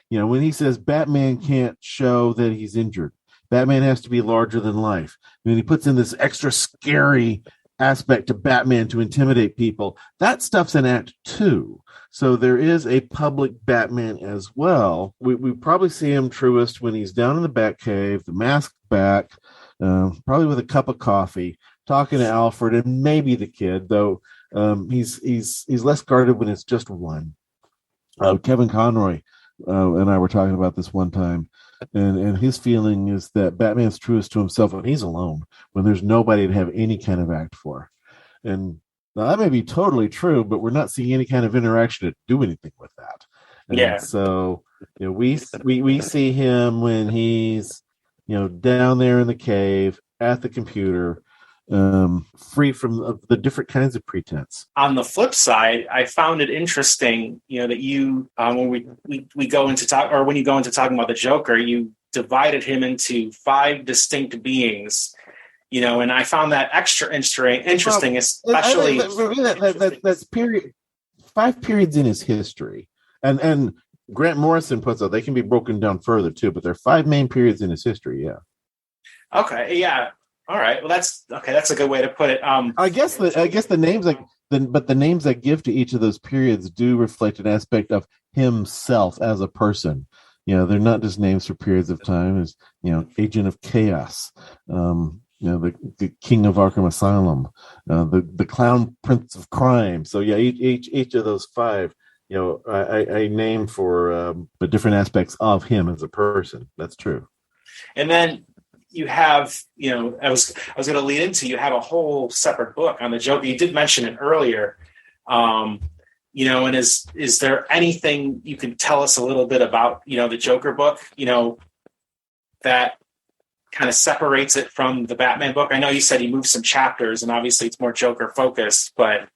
When he says Batman can't show that he's injured, Batman has to be larger than life. He puts in this extra scary aspect to Batman to intimidate people. That stuff's in Act 2. So there is a public Batman as well. We probably see him truest when he's down in the Batcave, the masked back, probably with a cup of coffee, talking to Alfred and maybe the kid, though he's less guarded when it's just one. Kevin Conroy and I were talking about this one time. And his feeling is that Batman's truest to himself when he's alone, when there's nobody to have any kind of act for. And now that may be totally true, but we're not seeing any kind of interaction to do anything with that. And so we see him when he's down there in the cave at the computer, free from the different kinds of pretense. On the flip side, I found it interesting, that you, when we go into when you go into talking about the Joker, you divided him into 5 distinct beings, and I found that extra interesting, especially that's period 5 periods in his history, and Grant Morrison puts out they can be broken down further too, but there are 5 main periods in his history. Yeah. Okay. Yeah. All right. Well, that's okay. That's a good way to put it. I guess the names the names I give to each of those periods do reflect an aspect of himself as a person. They're not just names for periods of time. As Agent of Chaos, the King of Arkham Asylum, the Clown Prince of Crime. So yeah, each of those five, I name for the different aspects of him as a person. That's true. And then you have, I was going to lead into, you have a whole separate book on the Joker. You did mention it earlier. And is there anything you can tell us a little bit about, the Joker book, that kind of separates it from the Batman book? I know you said he moved some chapters and obviously it's more Joker focused, but.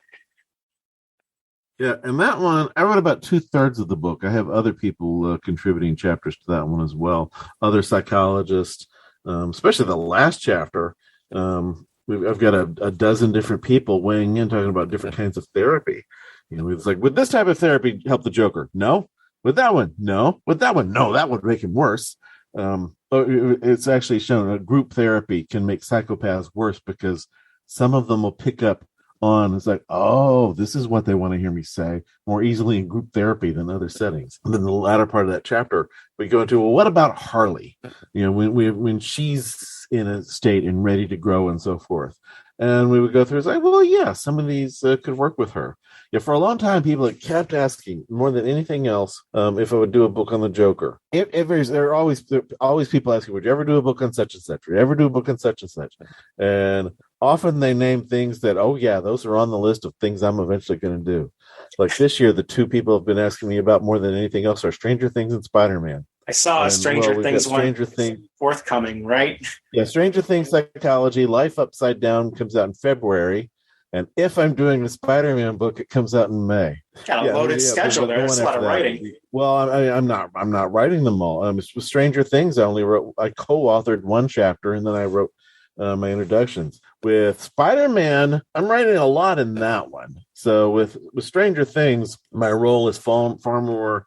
Yeah. And that one, I wrote about 2/3 of the book. I have other people contributing chapters to that one as well. Other psychologists, especially the last chapter. I've got a dozen different people weighing in, talking about different kinds of therapy. It's like, would this type of therapy help the Joker? No. With that one? No. With that one? No, that would make him worse. It's actually shown a group therapy can make psychopaths worse because some of them will pick up on, it's like, oh, this is what they want to hear me say more easily in group therapy than other settings. And then the latter part of that chapter, we go into, well, what about Harley? When she's in a state and ready to grow and so forth. And we would go through, it's like, well, yeah, some of these could work with her. Yeah, for a long time, people kept asking more than anything else if I would do a book on the Joker. There are always people asking, would you ever do a book on such and such? Would you ever do a book on such and such? And often they name things that, oh, yeah, those are on the list of things I'm eventually going to do. Like this year, the two people have been asking me about more than anything else are Stranger Things and Spider-Man. I saw a Stranger Things one forthcoming, right? Yeah, Stranger Things Psychology, Life Upside Down comes out in February. And if I'm doing the Spider-Man book, it comes out in May. Got a loaded schedule there. That's a lot of writing. Well, I'm not writing them all. With Stranger Things, I co-authored one chapter, and then I wrote my introductions. With Spider-Man, I'm writing a lot in that one. So with Stranger Things, my role is far more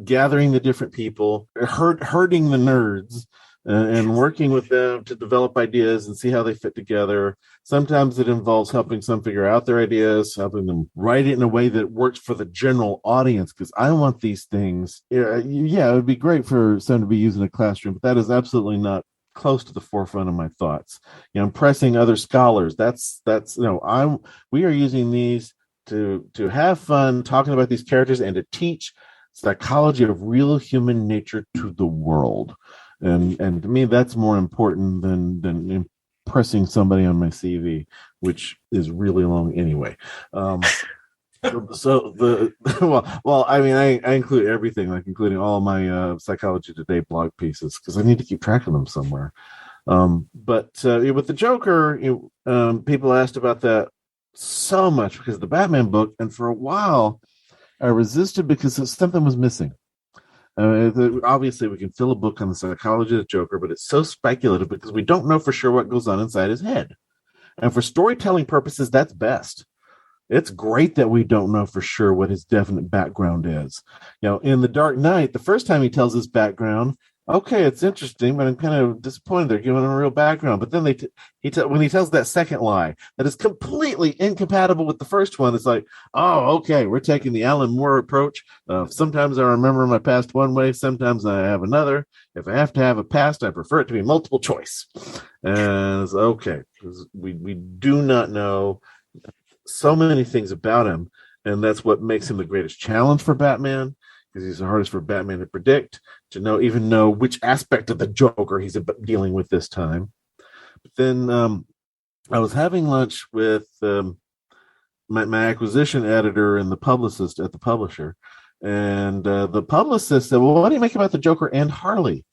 gathering the different people, herding the nerds, and working with them to develop ideas and see how they fit together. Sometimes it involves helping some figure out their ideas, helping them write it in a way that works for the general audience, because I want these things. Yeah, it would be great for some to be used in a classroom, but that is absolutely not close to the forefront of my thoughts. Impressing other scholars. We are using these to have fun talking about these characters and to teach psychology of real human nature to the world. And to me, that's more important than impressing somebody on my CV, which is really long anyway. I include everything, like including all my Psychology Today blog pieces, because I need to keep track of them somewhere. But with the Joker, people asked about that so much because of the Batman book, and for a while I resisted because something was missing. Obviously, we can fill a book on the psychology of the Joker, but it's so speculative because we don't know for sure what goes on inside his head. And for storytelling purposes, that's best. It's great that we don't know for sure what his definite background is. In The Dark Knight, the first time he tells his background, okay, it's interesting, but I'm kind of disappointed they're giving him a real background. But then when he tells that second lie that is completely incompatible with the first one, it's like, oh, okay, we're taking the Alan Moore approach. Sometimes I remember my past one way, sometimes I have another. If I have to have a past, I prefer it to be multiple choice. And it's okay, because we do not know so many things about him, and that's what makes him the greatest challenge for Batman. Because he's the hardest for Batman to predict, to know which aspect of the Joker he's dealing with this time. But then I was having lunch with my acquisition editor and the publicist at the publisher, and the publicist said, well, what do you make about the Joker and Harley?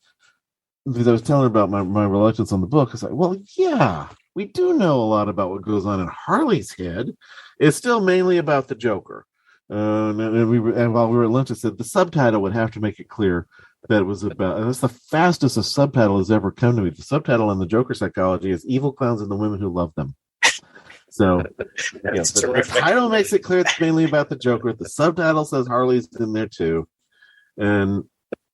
Because I was telling her about my reluctance on the book. I was like, well, yeah, we do know a lot about what goes on in Harley's head. It's still mainly about the Joker. And while we were at lunch, I said the subtitle would have to make it clear that it was about, and that's the fastest a subtitle has ever come to me. The subtitle on the Joker psychology is Evil Clowns and the Women Who Love Them. So the title makes it clear it's mainly about the Joker. The subtitle says Harley's in there too. And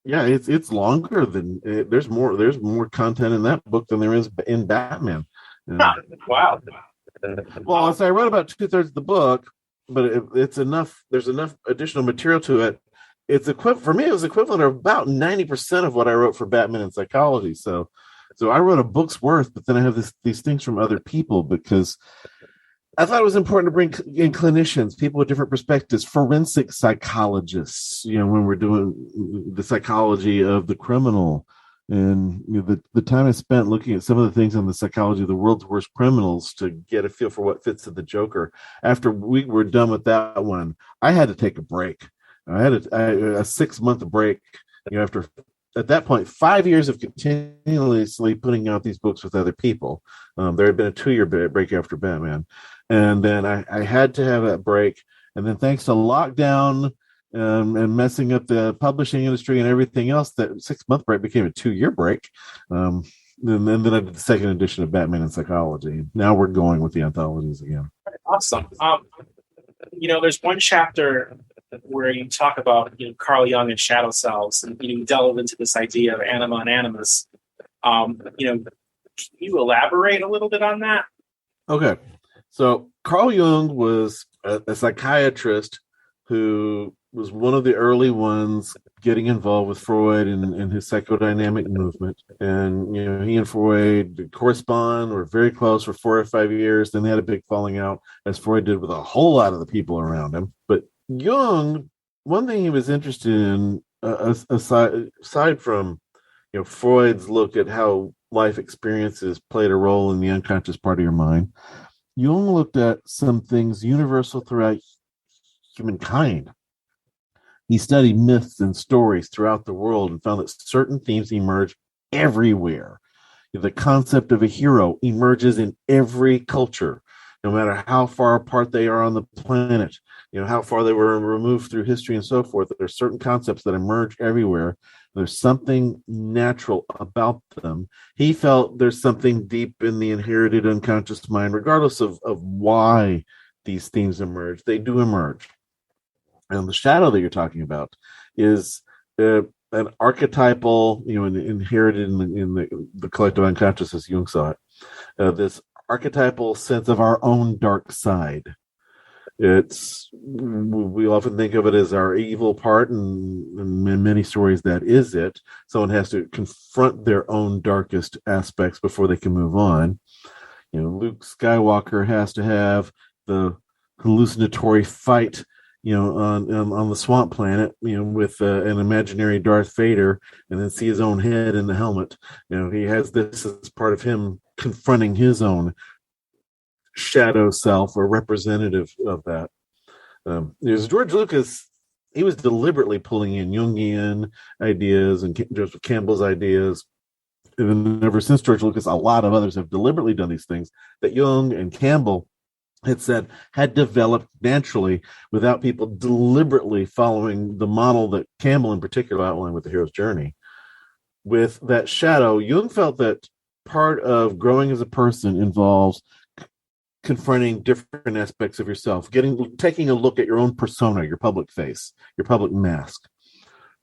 yeah, it's longer than there's more content in that book than there is in Batman. Wow. Well, so I wrote about 2/3 of the book, but it's enough. There's enough additional material to it. It's for me, it was equivalent of about 90% of what I wrote for Batman and Psychology. So So I wrote a book's worth, but then I have these things from other people because I thought it was important to bring in clinicians, people with different perspectives, forensic psychologists, when we're doing the psychology of the criminal. And the time I spent looking at some of the things on the psychology of the world's worst criminals to get a feel for what fits in the Joker. After we were done with that one, I had to take a break. I had a 6-month break, after, at that point, 5 years of continuously putting out these books with other people. There had been a 2-year break after Batman. And then I had to have that break. And then thanks to lockdown and messing up the publishing industry and everything else, that 6-month break became a 2-year break. And then I did the second edition of Batman and Psychology. Now we're going with the anthologies again. Awesome. There's one chapter where you talk about Carl Jung and shadow selves, and you delve into this idea of anima and animus. Can you elaborate a little bit on that? Okay. So Carl Jung was a psychiatrist who was one of the early ones getting involved with Freud and his psychodynamic movement. And, he and Freud correspond, were very close for 4 or 5 years. Then they had a big falling out, as Freud did with a whole lot of the people around him. But Jung, one thing he was interested in, aside from, Freud's look at how life experiences played a role in the unconscious part of your mind, Jung looked at some things universal throughout humankind. He studied myths and stories throughout the world and found that certain themes emerge everywhere. The concept of a hero emerges in every culture, no matter how far apart they are on the planet, how far they were removed through history and so forth. There are certain concepts that emerge everywhere. There's something natural about them. He felt there's something deep in the inherited unconscious mind, regardless of why these themes emerge. They do emerge. And the shadow that you're talking about is an archetypal, inherited in the collective unconscious, as Jung saw it, this archetypal sense of our own dark side. We often think of it as our evil part, and in many stories that is it. Someone has to confront their own darkest aspects before they can move on. Luke Skywalker has to have the hallucinatory fight, on the swamp planet, with an imaginary Darth Vader, and then see his own head in the helmet. He has this as part of him confronting his own shadow self, or representative of that. There's George Lucas. He was deliberately pulling in Jungian ideas and Joseph Campbell's ideas. And ever since George Lucas, a lot of others have deliberately done these things that Jung and Campbell had said had developed naturally without people deliberately following the model that Campbell in particular outlined with the hero's journey. With that shadow, Jung felt that part of growing as a person involves confronting different aspects of yourself, taking a look at your own persona, your public face, your public mask,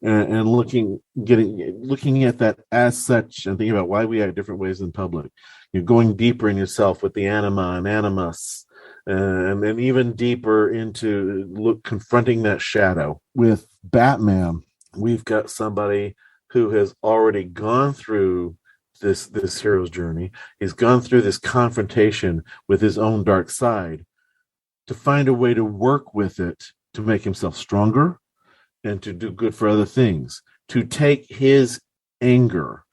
and looking at that as such, and thinking about why we act different ways in public. You're going deeper in yourself with the anima and animus, and then even deeper into confronting that shadow. With Batman, we've got somebody who has already gone through this hero's journey. He's gone through this confrontation with his own dark side to find a way to work with it, to make himself stronger and to do good for other things, to take his anger,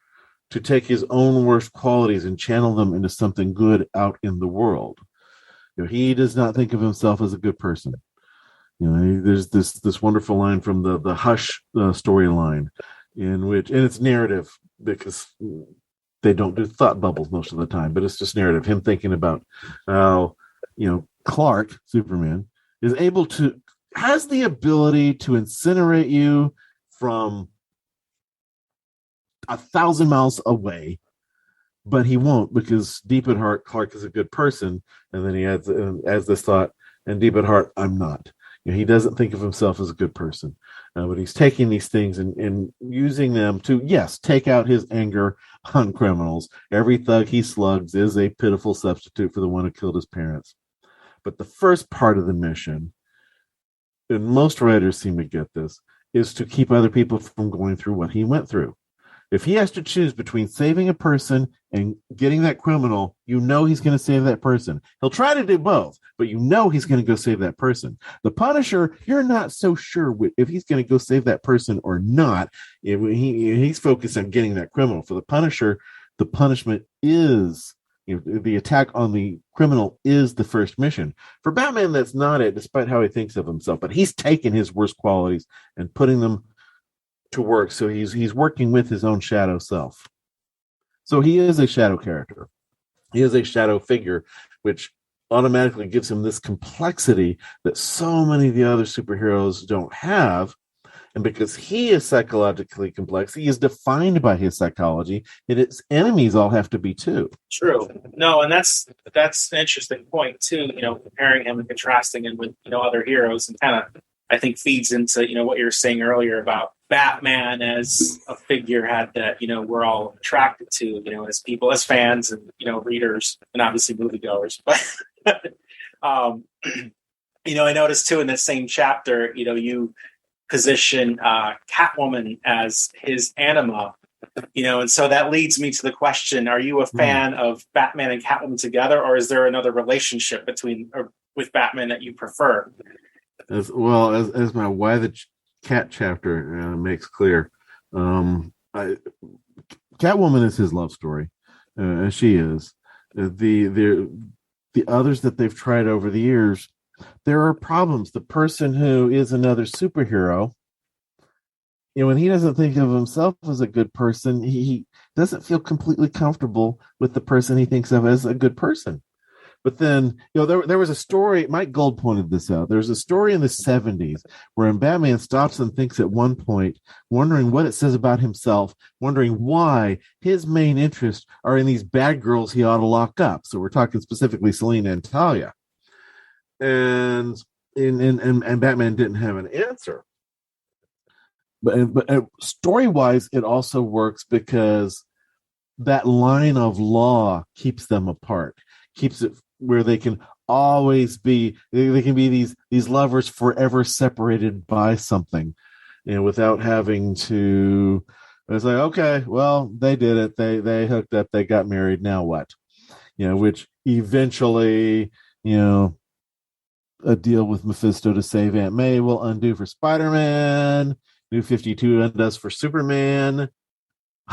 to take his own worst qualities and channel them into something good out in the world. He does not think of himself as a good person. There's this wonderful line from the Hush storyline, in which, and it's narrative because they don't do thought bubbles most of the time, but it's just narrative. Him thinking about how, Clark, Superman, has the ability to incinerate you from 1,000 miles away, but he won't, because deep at heart, Clark is a good person. And then he adds this thought, and deep at heart, I'm not. He doesn't think of himself as a good person, but he's taking these things and using them to, yes, take out his anger on criminals. Every thug he slugs is a pitiful substitute for the one who killed his parents. But the first part of the mission, and most writers seem to get this, is to keep other people from going through what he went through. If he has to choose between saving a person and getting that criminal, he's going to save that person. He'll try to do both, but he's going to go save that person. The Punisher, you're not so sure if he's going to go save that person or not. He's focused on getting that criminal. For the Punisher, the punishment is, the attack on the criminal is the first mission. For Batman, that's not it, despite how he thinks of himself. But he's taken his worst qualities and putting them to work. So he's working with his own shadow self. So he is a shadow character. He is a shadow figure, which automatically gives him this complexity that so many of the other superheroes don't have. And because he is psychologically complex, he is defined by his psychology, and its enemies all have to be too. True. No, and that's an interesting point too. Comparing him and contrasting him with other heroes, and kind of I think feeds into what you were saying earlier about Batman as a figurehead that we're all attracted to, as people, as fans, and readers, and obviously moviegoers. But I noticed too in this same chapter, you position Catwoman as his anima, and so that leads me to the question: are you a fan of Batman and Catwoman together, or is there another relationship with Batman that you prefer? As well as my Why the Cat chapter makes clear, Catwoman is his love story, as she is. The others that they've tried over the years, there are problems. The person who is another superhero, when he doesn't think of himself as a good person, he doesn't feel completely comfortable with the person he thinks of as a good person. But then, there was a story, Mike Gold pointed this out. There's a story in the 70s where Batman stops and thinks at one point, wondering what it says about himself, wondering why his main interests are in these bad girls he ought to lock up. So we're talking specifically Selina and Talia. And Batman didn't have an answer. But story-wise, it also works because that line of law keeps them apart, keeps it where they can always be, they can be these lovers forever separated by something, without having to, it's like, okay, well, they did it. They hooked up, they got married. Now what? Which eventually, a deal with Mephisto to save Aunt May will undo for Spider-Man. New 52 undoes for Superman.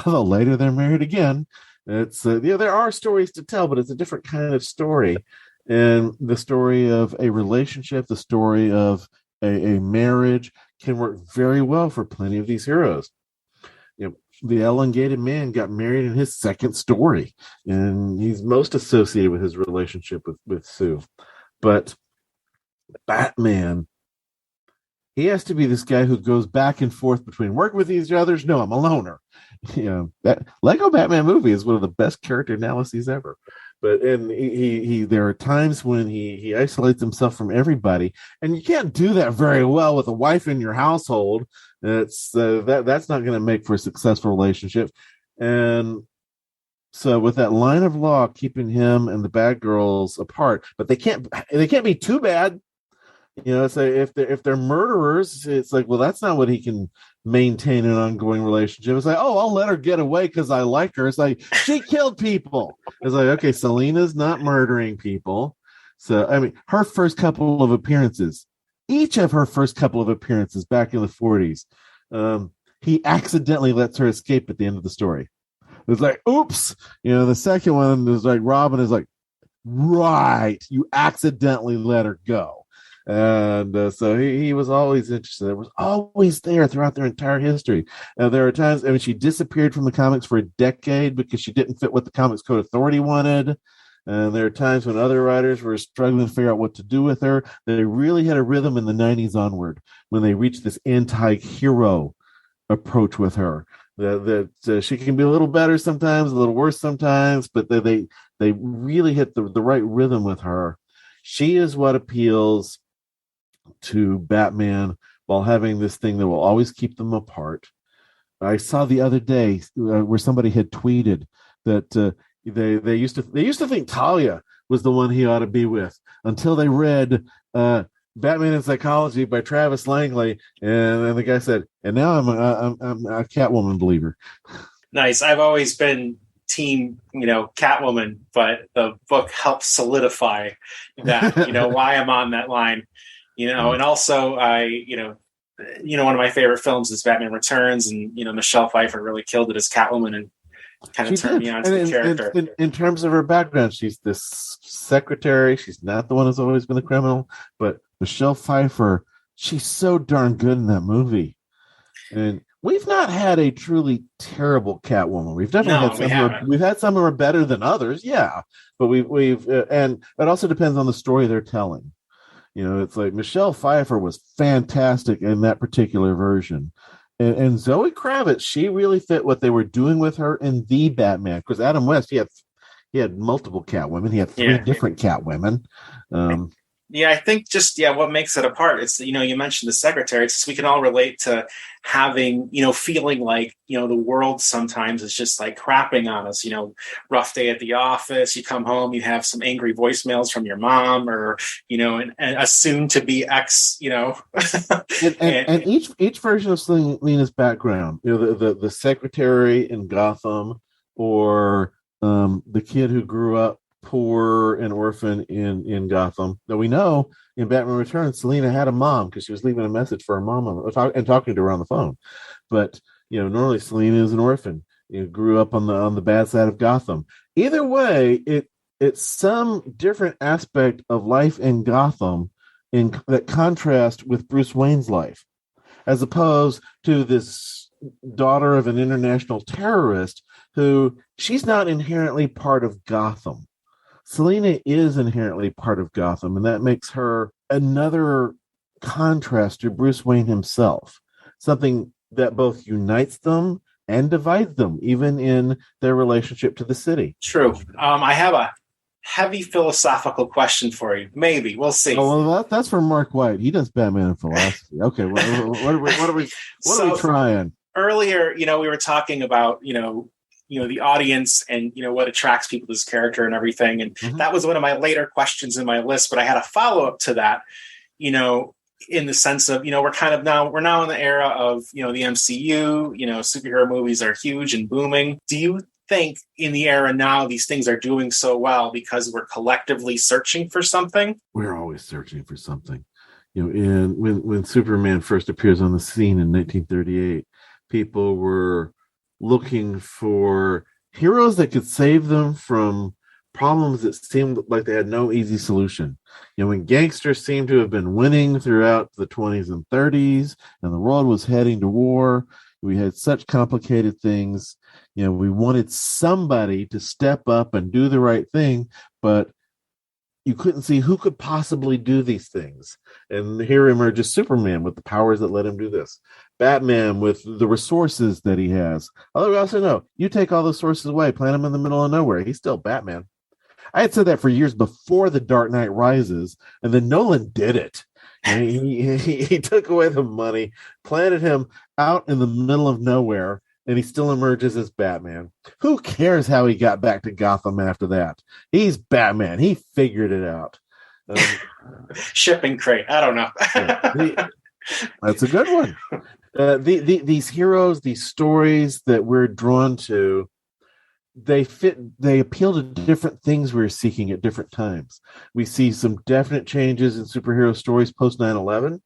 Although later they're married again. It's there are stories to tell, but it's a different kind of story. And the story of a relationship, the story of a marriage can work very well for plenty of these heroes. The elongated man got married in his second story, and he's most associated with his relationship with Sue. But Batman, he has to be this guy who goes back and forth between work with these others. No, I'm a loner. That Lego Batman movie is one of the best character analyses ever. But he there are times when he isolates himself from everybody, and you can't do that very well with a wife in your household. That's not going to make for a successful relationship. And so with that line of law keeping him and the bad girls apart, but they can't be too bad. So if they're murderers, it's like, well, that's not what he can maintain an ongoing relationship. It's like, oh, I'll let her get away because I like her. It's like, she killed people. It's like, okay, Selina's not murdering people. So, I mean, her first couple of appearances, each of her first couple of appearances back in the 40s, he accidentally lets her escape at the end of the story. It's like, oops. The second one is like, Robin is like, right, you accidentally let her go. And so he was always interested. It was always there throughout their entire history. There are times, she disappeared from the comics for a decade because she didn't fit what the Comics Code Authority wanted. And there are times when other writers were struggling to figure out what to do with her. They really had a rhythm in the 90s onward when they reached this anti-hero approach with her. That she can be a little better sometimes, a little worse sometimes, but they really hit the right rhythm with her. She is what appeals to Batman while having this thing that will always keep them apart. I saw the other day where somebody had tweeted that they used to think Talia was the one he ought to be with until they read Batman in Psychology by Travis Langley, and then the guy said, and now I'm a Catwoman believer. Nice. I've always been team, Catwoman, but the book helps solidify that, why I'm on that line, and also one of my favorite films is Batman Returns, and, Michelle Pfeiffer really killed it as Catwoman and kind of turned me on to the character. In terms of her background, she's this secretary. She's not the one who's always been a criminal, but Michelle Pfeiffer, she's so darn good in that movie. And we've not had a truly terrible Catwoman. We've definitely had some who are better than others, yeah. But we've and it also depends on the story they're telling. It's like Michelle Pfeiffer was fantastic in that particular version. And Zoe Kravitz, she really fit what they were doing with her in the Batman. Because Adam West, he had multiple Catwomen. He had three different Catwomen. I think just what makes it apart. It's you mentioned the secretary. It's just, we can all relate to having feeling like the world sometimes is just like crapping on us. Rough day at the office. You come home, you have some angry voicemails from your mom, or and a soon to be ex. and each version of Selina's background. The secretary in Gotham, or the kid who grew up poor and orphan in Gotham. Now we know in Batman Returns, Selina had a mom because she was leaving a message for her mom and talking to her on the phone. But normally Selina is an orphan. Grew up on the bad side of Gotham. Either way, it's some different aspect of life in Gotham that contrast with Bruce Wayne's life, as opposed to this daughter of an international terrorist who she's not inherently part of Gotham. Selina is inherently part of Gotham, and that makes her another contrast to Bruce Wayne himself, something that both unites them and divides them, even in their relationship to the city. True. I have a heavy philosophical question for you. Maybe. We'll see. Oh, well, that's from Mark White. He does Batman and philosophy. Okay, what are we trying? Earlier, we were talking about, the audience and, what attracts people to this character and everything. And that was one of my later questions in my list, but I had a follow-up to that, in the sense of, we're now in the era of, the MCU, superhero movies are huge and booming. Do you think in the era now, these things are doing so well because we're collectively searching for something? We're always searching for something. When Superman first appears on the scene in 1938, people were looking for heroes that could save them from problems that seemed like they had no easy solution. When gangsters seemed to have been winning throughout the 20s and 30s, and the world was heading to war, we had such complicated things. We wanted somebody to step up and do the right thing, but you couldn't see who could possibly do these things. And here emerges Superman with the powers that let him do this. Batman with the resources that he has. Although we also know, you take all those sources away, plant him in the middle of nowhere, he's still Batman. I had said that for years before The Dark Knight Rises, and then Nolan did it. He took away the money, planted him out in the middle of nowhere, and he still emerges as Batman. Who cares how he got back to Gotham after that? He's Batman. He figured it out. Shipping crate. I don't know. That's a good one. These heroes, these stories that we're drawn to, they appeal to different things we're seeking at different times. We see some definite changes in superhero stories post 9/11.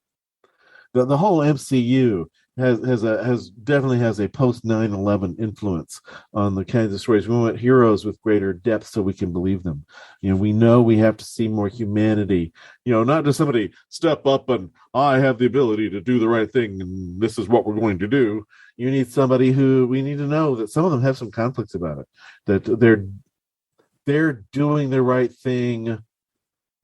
The whole MCU definitely has a post 9/11 influence on the kinds of stories. We want heroes with greater depth so we can believe them. We know we have to see more humanity. Not just somebody step up and I have the ability to do the right thing and this is what we're going to do. You need somebody who we need to know that some of them have some conflicts about it, that they're doing the right thing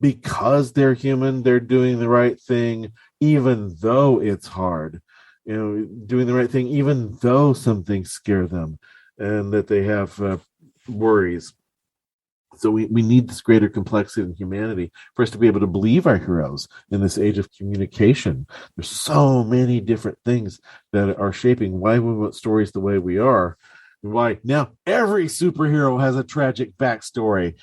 because they're human. They're doing the right thing even though it's hard. Doing the right thing even though some things scare them and that they have worries. So we need this greater complexity and humanity for us to be able to believe our heroes in this age of communication. There's so many different things that are shaping why we want stories the way we are. Why now every superhero has a tragic backstory.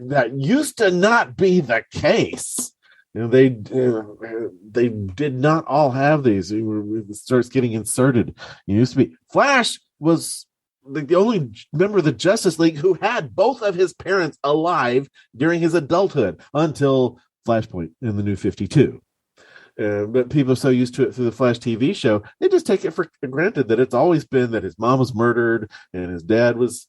That used to not be the case. They did not all have these. It starts getting inserted. It used to be Flash was the only member of the Justice League who had both of his parents alive during his adulthood until Flashpoint in the New 52. But people are so used to it through the Flash TV show, they just take it for granted that it's always been that his mom was murdered and his dad was,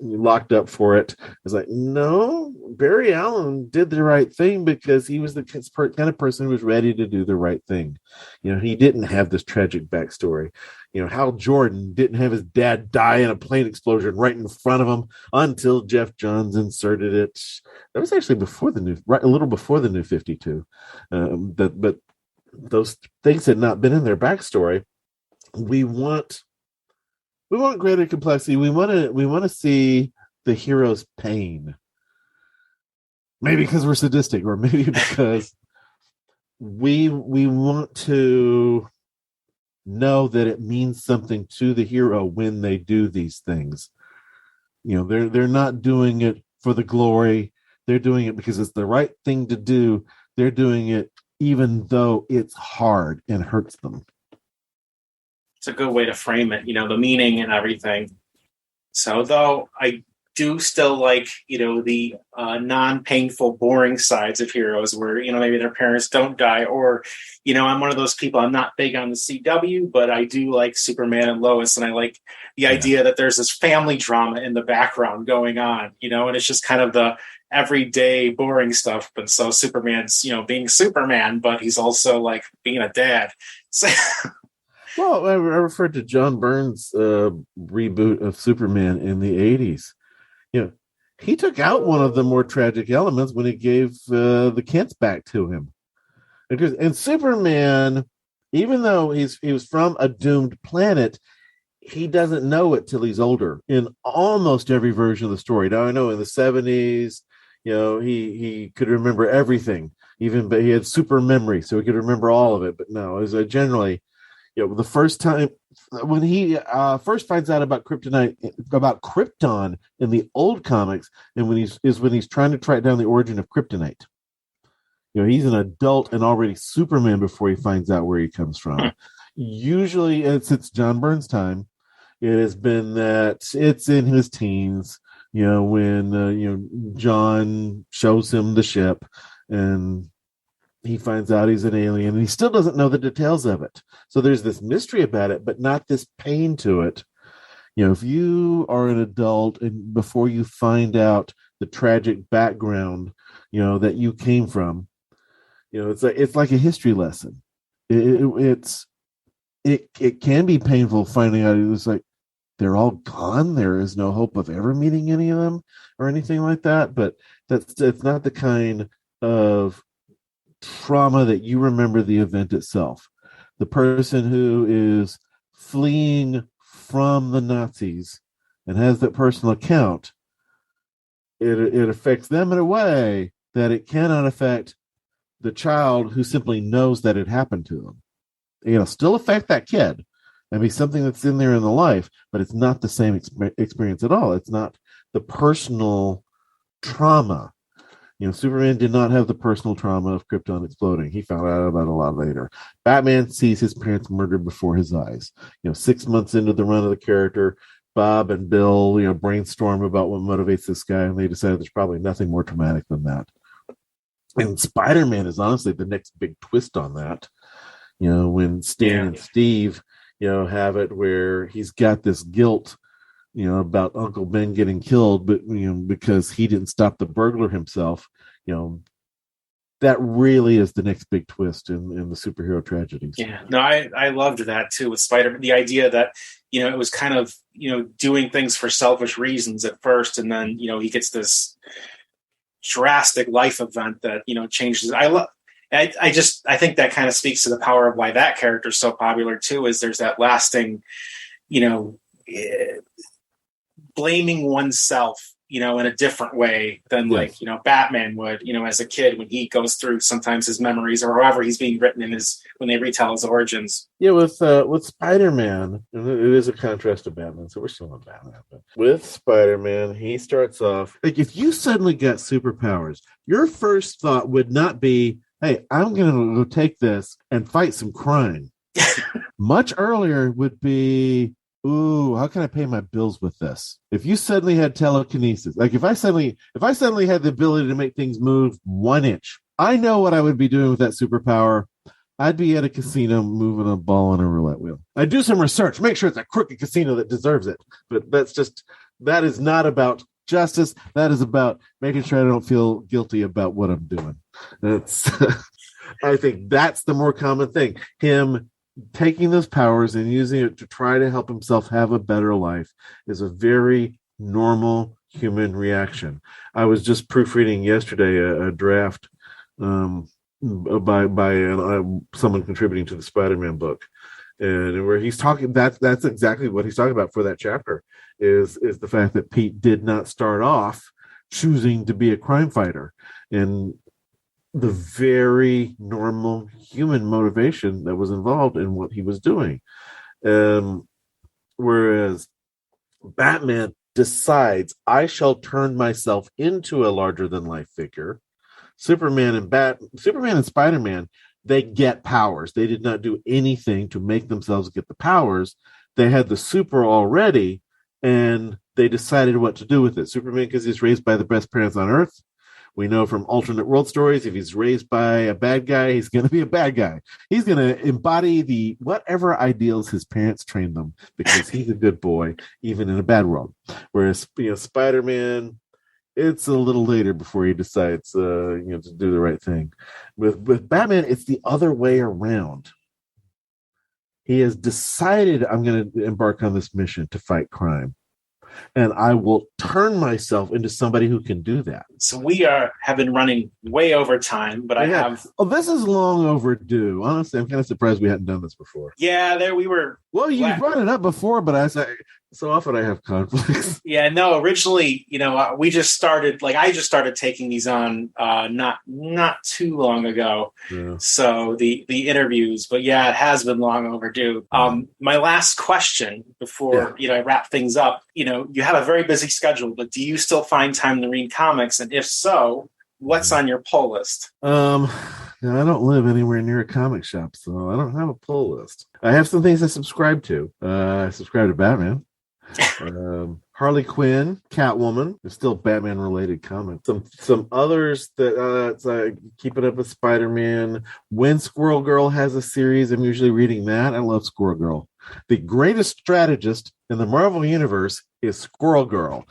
locked up for it. It's like, no, Barry Allen did the right thing because he was the kind of person who was ready to do the right thing. He didn't have this tragic backstory. Hal Jordan didn't have his dad die in a plane explosion right in front of him until Jeff Johns inserted it. That was actually a little before the New 52. But those things had not been in their backstory. We want greater complexity. We want to see the hero's pain. Maybe because we're sadistic, or maybe because we want to know that it means something to the hero when they do these things. They're not doing it for the glory. They're doing it because it's the right thing to do. They're doing it even though it's hard and hurts them. It's a good way to frame it, the meaning and everything. So though I do still like, the non-painful, boring sides of heroes where, maybe their parents don't die, or, I'm one of those people, I'm not big on the CW, but I do like Superman and Lois. And I like the idea that there's this family drama in the background going on, and it's just kind of the everyday boring stuff. But so Superman's, being Superman, but he's also like being a dad. So well, I referred to John Byrne's reboot of Superman in the 80s. He took out one of the more tragic elements when he gave the Kents back to him. And Superman, even though he was from a doomed planet, he doesn't know it till he's older in almost every version of the story. Now, I know in the 70s, he could remember everything, but he had super memory, so he could remember all of it. But no, as generally, the first time when he first finds out about Krypton in the old comics, and when he's trying to track down the origin of kryptonite. He's an adult and already Superman before he finds out where he comes from. Usually, since John Byrne's time, it has been that it's in his teens, when John shows him the ship and he finds out he's an alien, and he still doesn't know the details of it. So there's this mystery about it, but not this pain to it. If you are an adult and before you find out the tragic background, that you came from, it's like a history lesson. It can be painful finding out it's like they're all gone. There is no hope of ever meeting any of them or anything like that. But it's not the kind of trauma that you remember the event itself. The person who is fleeing from the Nazis and has that personal account, it affects them in a way that it cannot affect the child who simply knows that it happened to them. It'll still affect that kid and be something that's in there in the life, but it's not the same experience at all. It's not the personal trauma. Superman did not have the personal trauma of Krypton exploding. He found out about it a lot later. Batman sees his parents murdered before his eyes. 6 months into the run of the character, Bob and Bill, brainstorm about what motivates this guy, and they decided there's probably nothing more traumatic than that. And Spider-Man is honestly the next big twist on that. When Stan and Steve, have it where he's got this guilt, about Uncle Ben getting killed, but because he didn't stop the burglar himself, that really is the next big twist in the superhero tragedies. Yeah, no, I loved that too with Spider-Man. The idea that it was kind of doing things for selfish reasons at first, and then he gets this drastic life event that changes. I think that kind of speaks to the power of why that character is so popular too. Is there's that lasting, blaming oneself, in a different way than yes. Batman would, as a kid when he goes through sometimes his memories or however he's being written when they retell his origins. Yeah, with Spider-Man, and it is a contrast to Batman, so we're still on Batman. But with Spider-Man, he starts off like if you suddenly got superpowers, your first thought would not be, "Hey, I'm going to go take this and fight some crime." Much earlier would be, ooh, how can I pay my bills with this? If you suddenly had telekinesis, like if I suddenly had the ability to make things move 1 inch, I know what I would be doing with that superpower. I'd be at a casino moving a ball on a roulette wheel. I'd do some research, make sure it's a crooked casino that deserves it. But that is not about justice. That is about making sure I don't feel guilty about what I'm doing. That's I think that's the more common thing. Him taking those powers and using it to try to help himself have a better life is a very normal human reaction. I was just proofreading yesterday a draft by someone contributing to the Spider-Man book, and where he's talking, that's exactly what he's talking about for that chapter is the fact that Pete did not start off choosing to be a crime fighter, and the very normal human motivation that was involved in what he was doing. Whereas Batman decides, I shall turn myself into a larger than life figure. Superman and Spider-Man, they get powers. They did not do anything to make themselves get the powers. They had the super already, and they decided what to do with it. Superman, because he's raised by the best parents on Earth. We know from alternate world stories, if he's raised by a bad guy, he's going to be a bad guy. He's going to embody the whatever ideals his parents trained them, because he's a good boy, even in a bad world. Whereas, Spider-Man, it's a little later before he decides, to do the right thing. With Batman, it's the other way around. He has decided, I'm going to embark on this mission to fight crime, and I will turn myself into somebody who can do that. So we have been running way over time, but I have. Oh, this is long overdue. Honestly, I'm kind of surprised we hadn't done this before. Yeah, there we were. Well, you brought it up before, but I say so often I have conflicts. Yeah, no. Originally, we just started. I just started taking these on not too long ago. Yeah. So the interviews, but yeah, it has been long overdue. My last question before I wrap things up. You have a very busy schedule, but do you still find time to read comics? And if so, what's on your pull list? I don't live anywhere near a comic shop, so I don't have a pull list. I have some things I subscribe to. I subscribe to Batman. Harley Quinn, Catwoman. There's still Batman-related comics. Some others that it's like keeping up with Spider-Man. When Squirrel Girl has a series, I'm usually reading that. I love Squirrel Girl. The greatest strategist in the Marvel Universe is Squirrel Girl.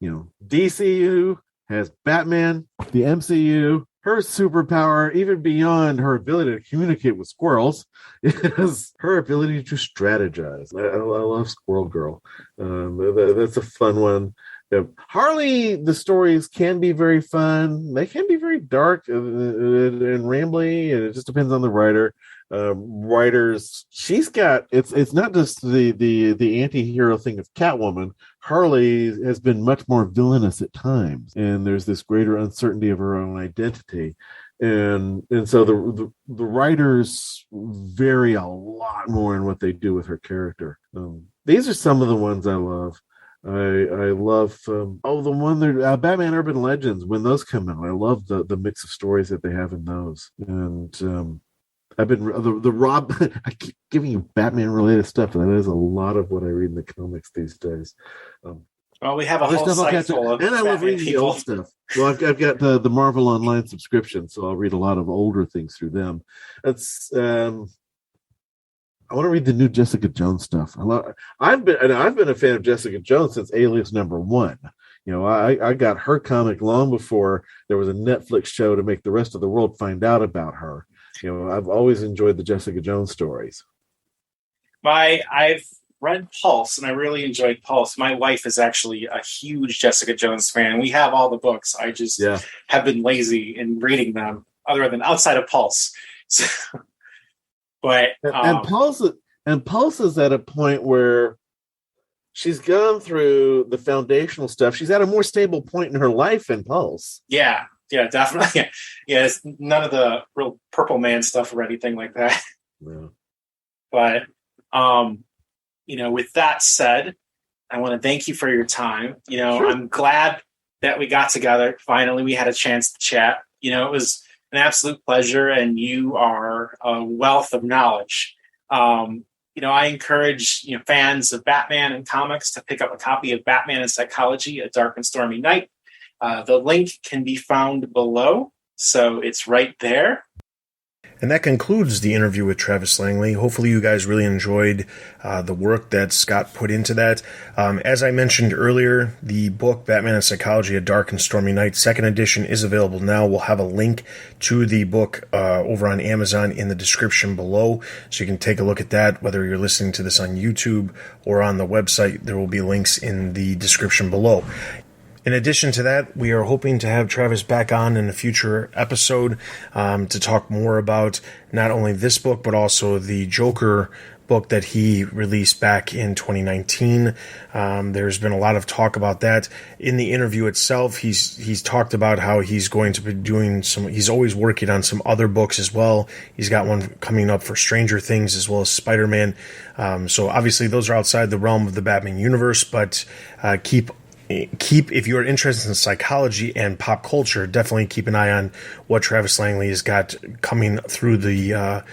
DCU has Batman. The MCU, her superpower, even beyond her ability to communicate with squirrels, is her ability to strategize. I love Squirrel Girl. That's a fun one. Yeah. Harley, the stories can be very fun. They can be very dark and rambly, and it just depends on the writer. Writers, she's got it's not just the anti-hero thing of Catwoman. Harley has been much more villainous at times, and there's this greater uncertainty of her own identity, and so the writers vary a lot more in what they do with her character. These are some of the ones I love. I love the one that Batman Urban Legends, when those come out. I love the mix of stories that they have in those, and I've been the Rob. I keep giving you Batman related stuff, and that is a lot of what I read in the comics these days. Well, we have a whole site full of and I love reading the old stuff. Well, I've got the Marvel Online subscription, so I'll read a lot of older things through them. That's I want to read the new Jessica Jones stuff. I've been a fan of Jessica Jones since Alias #1. I got her comic long before there was a Netflix show to make the rest of the world find out about her. I've always enjoyed the Jessica Jones stories. I've read Pulse, and I really enjoyed Pulse. My wife is actually a huge Jessica Jones fan. We have all the books. I just have been lazy in reading them, other than outside of Pulse. So, but and Pulse is at a point where she's gone through the foundational stuff. She's at a more stable point in her life in Pulse. Yeah, definitely. Yeah, it's none of the real Purple Man stuff or anything like that. Yeah. But, with that said, I want to thank you for your time. Sure. I'm glad that we got together. Finally, we had a chance to chat. It was an absolute pleasure, and you are a wealth of knowledge. I encourage fans of Batman and comics to pick up a copy of Batman and Psychology, A Dark and Stormy Night. The link can be found below, so it's right there. And that concludes the interview with Travis Langley. Hopefully you guys really enjoyed the work that Scott put into that. As I mentioned earlier, the book Batman and Psychology, A Dark and Stormy Night, second edition, is available now. We'll have a link to the book over on Amazon in the description below, so you can take a look at that. Whether you're listening to this on YouTube or on the website, there will be links in the description below. In addition to that, we are hoping to have Travis back on in a future episode to talk more about not only this book, but also the Joker book that he released back in 2019. There's been a lot of talk about that. In the interview itself, he's talked about how he's going to be doing he's always working on some other books as well. He's got one coming up for Stranger Things as well as Spider-Man. So obviously those are outside the realm of the Batman universe, but if you're interested in psychology and pop culture, definitely keep an eye on what Travis Langley has got coming through the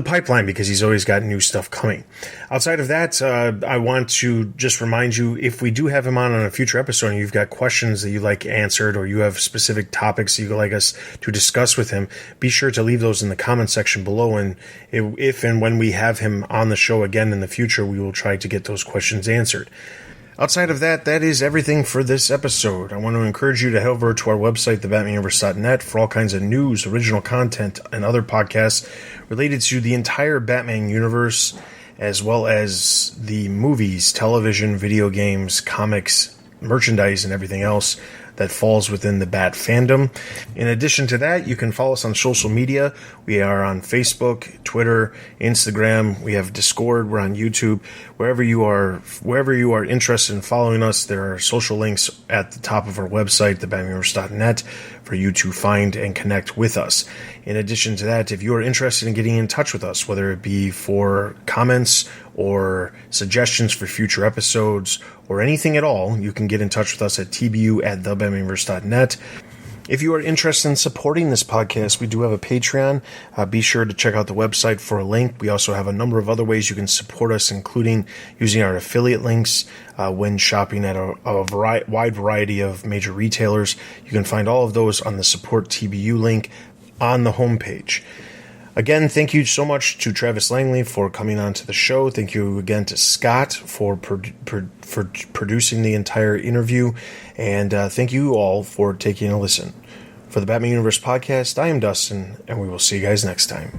pipeline, because he's always got new stuff coming. Outside of that, I want to just remind you, if we do have him on a future episode and you've got questions that you'd like answered, or you have specific topics you'd like us to discuss with him, be sure to leave those in the comment section below. And if and when we have him on the show again in the future, we will try to get those questions answered. Outside of that, that is everything for this episode. I want to encourage you to head over to our website, thebatmanuniverse.net, for all kinds of news, original content, and other podcasts related to the entire Batman universe, as well as the movies, television, video games, comics, merchandise, and everything else that falls within the Bat fandom. In addition to that, you can follow us on social media. We are on Facebook, Twitter, Instagram. We have Discord. We're on YouTube. Wherever you are interested in following us, there are social links at the top of our website, thebatmanuniverse.net, for you to find and connect with us. In addition to that, if you are interested in getting in touch with us, whether it be for comments or suggestions for future episodes or anything at all, you can get in touch with us at tbu@thebatmanuniverse.net. If you are interested in supporting this podcast, we do have a Patreon. Be sure to check out the website for a link. We also have a number of other ways you can support us, including using our affiliate links when shopping at a wide variety of major retailers. You can find all of those on the Support TBU link on the homepage. Again, thank you so much to Travis Langley for coming on to the show. Thank you again to Scott for producing the entire interview. And thank you all for taking a listen. For the Batman Universe podcast, I am Dustin, and we will see you guys next time.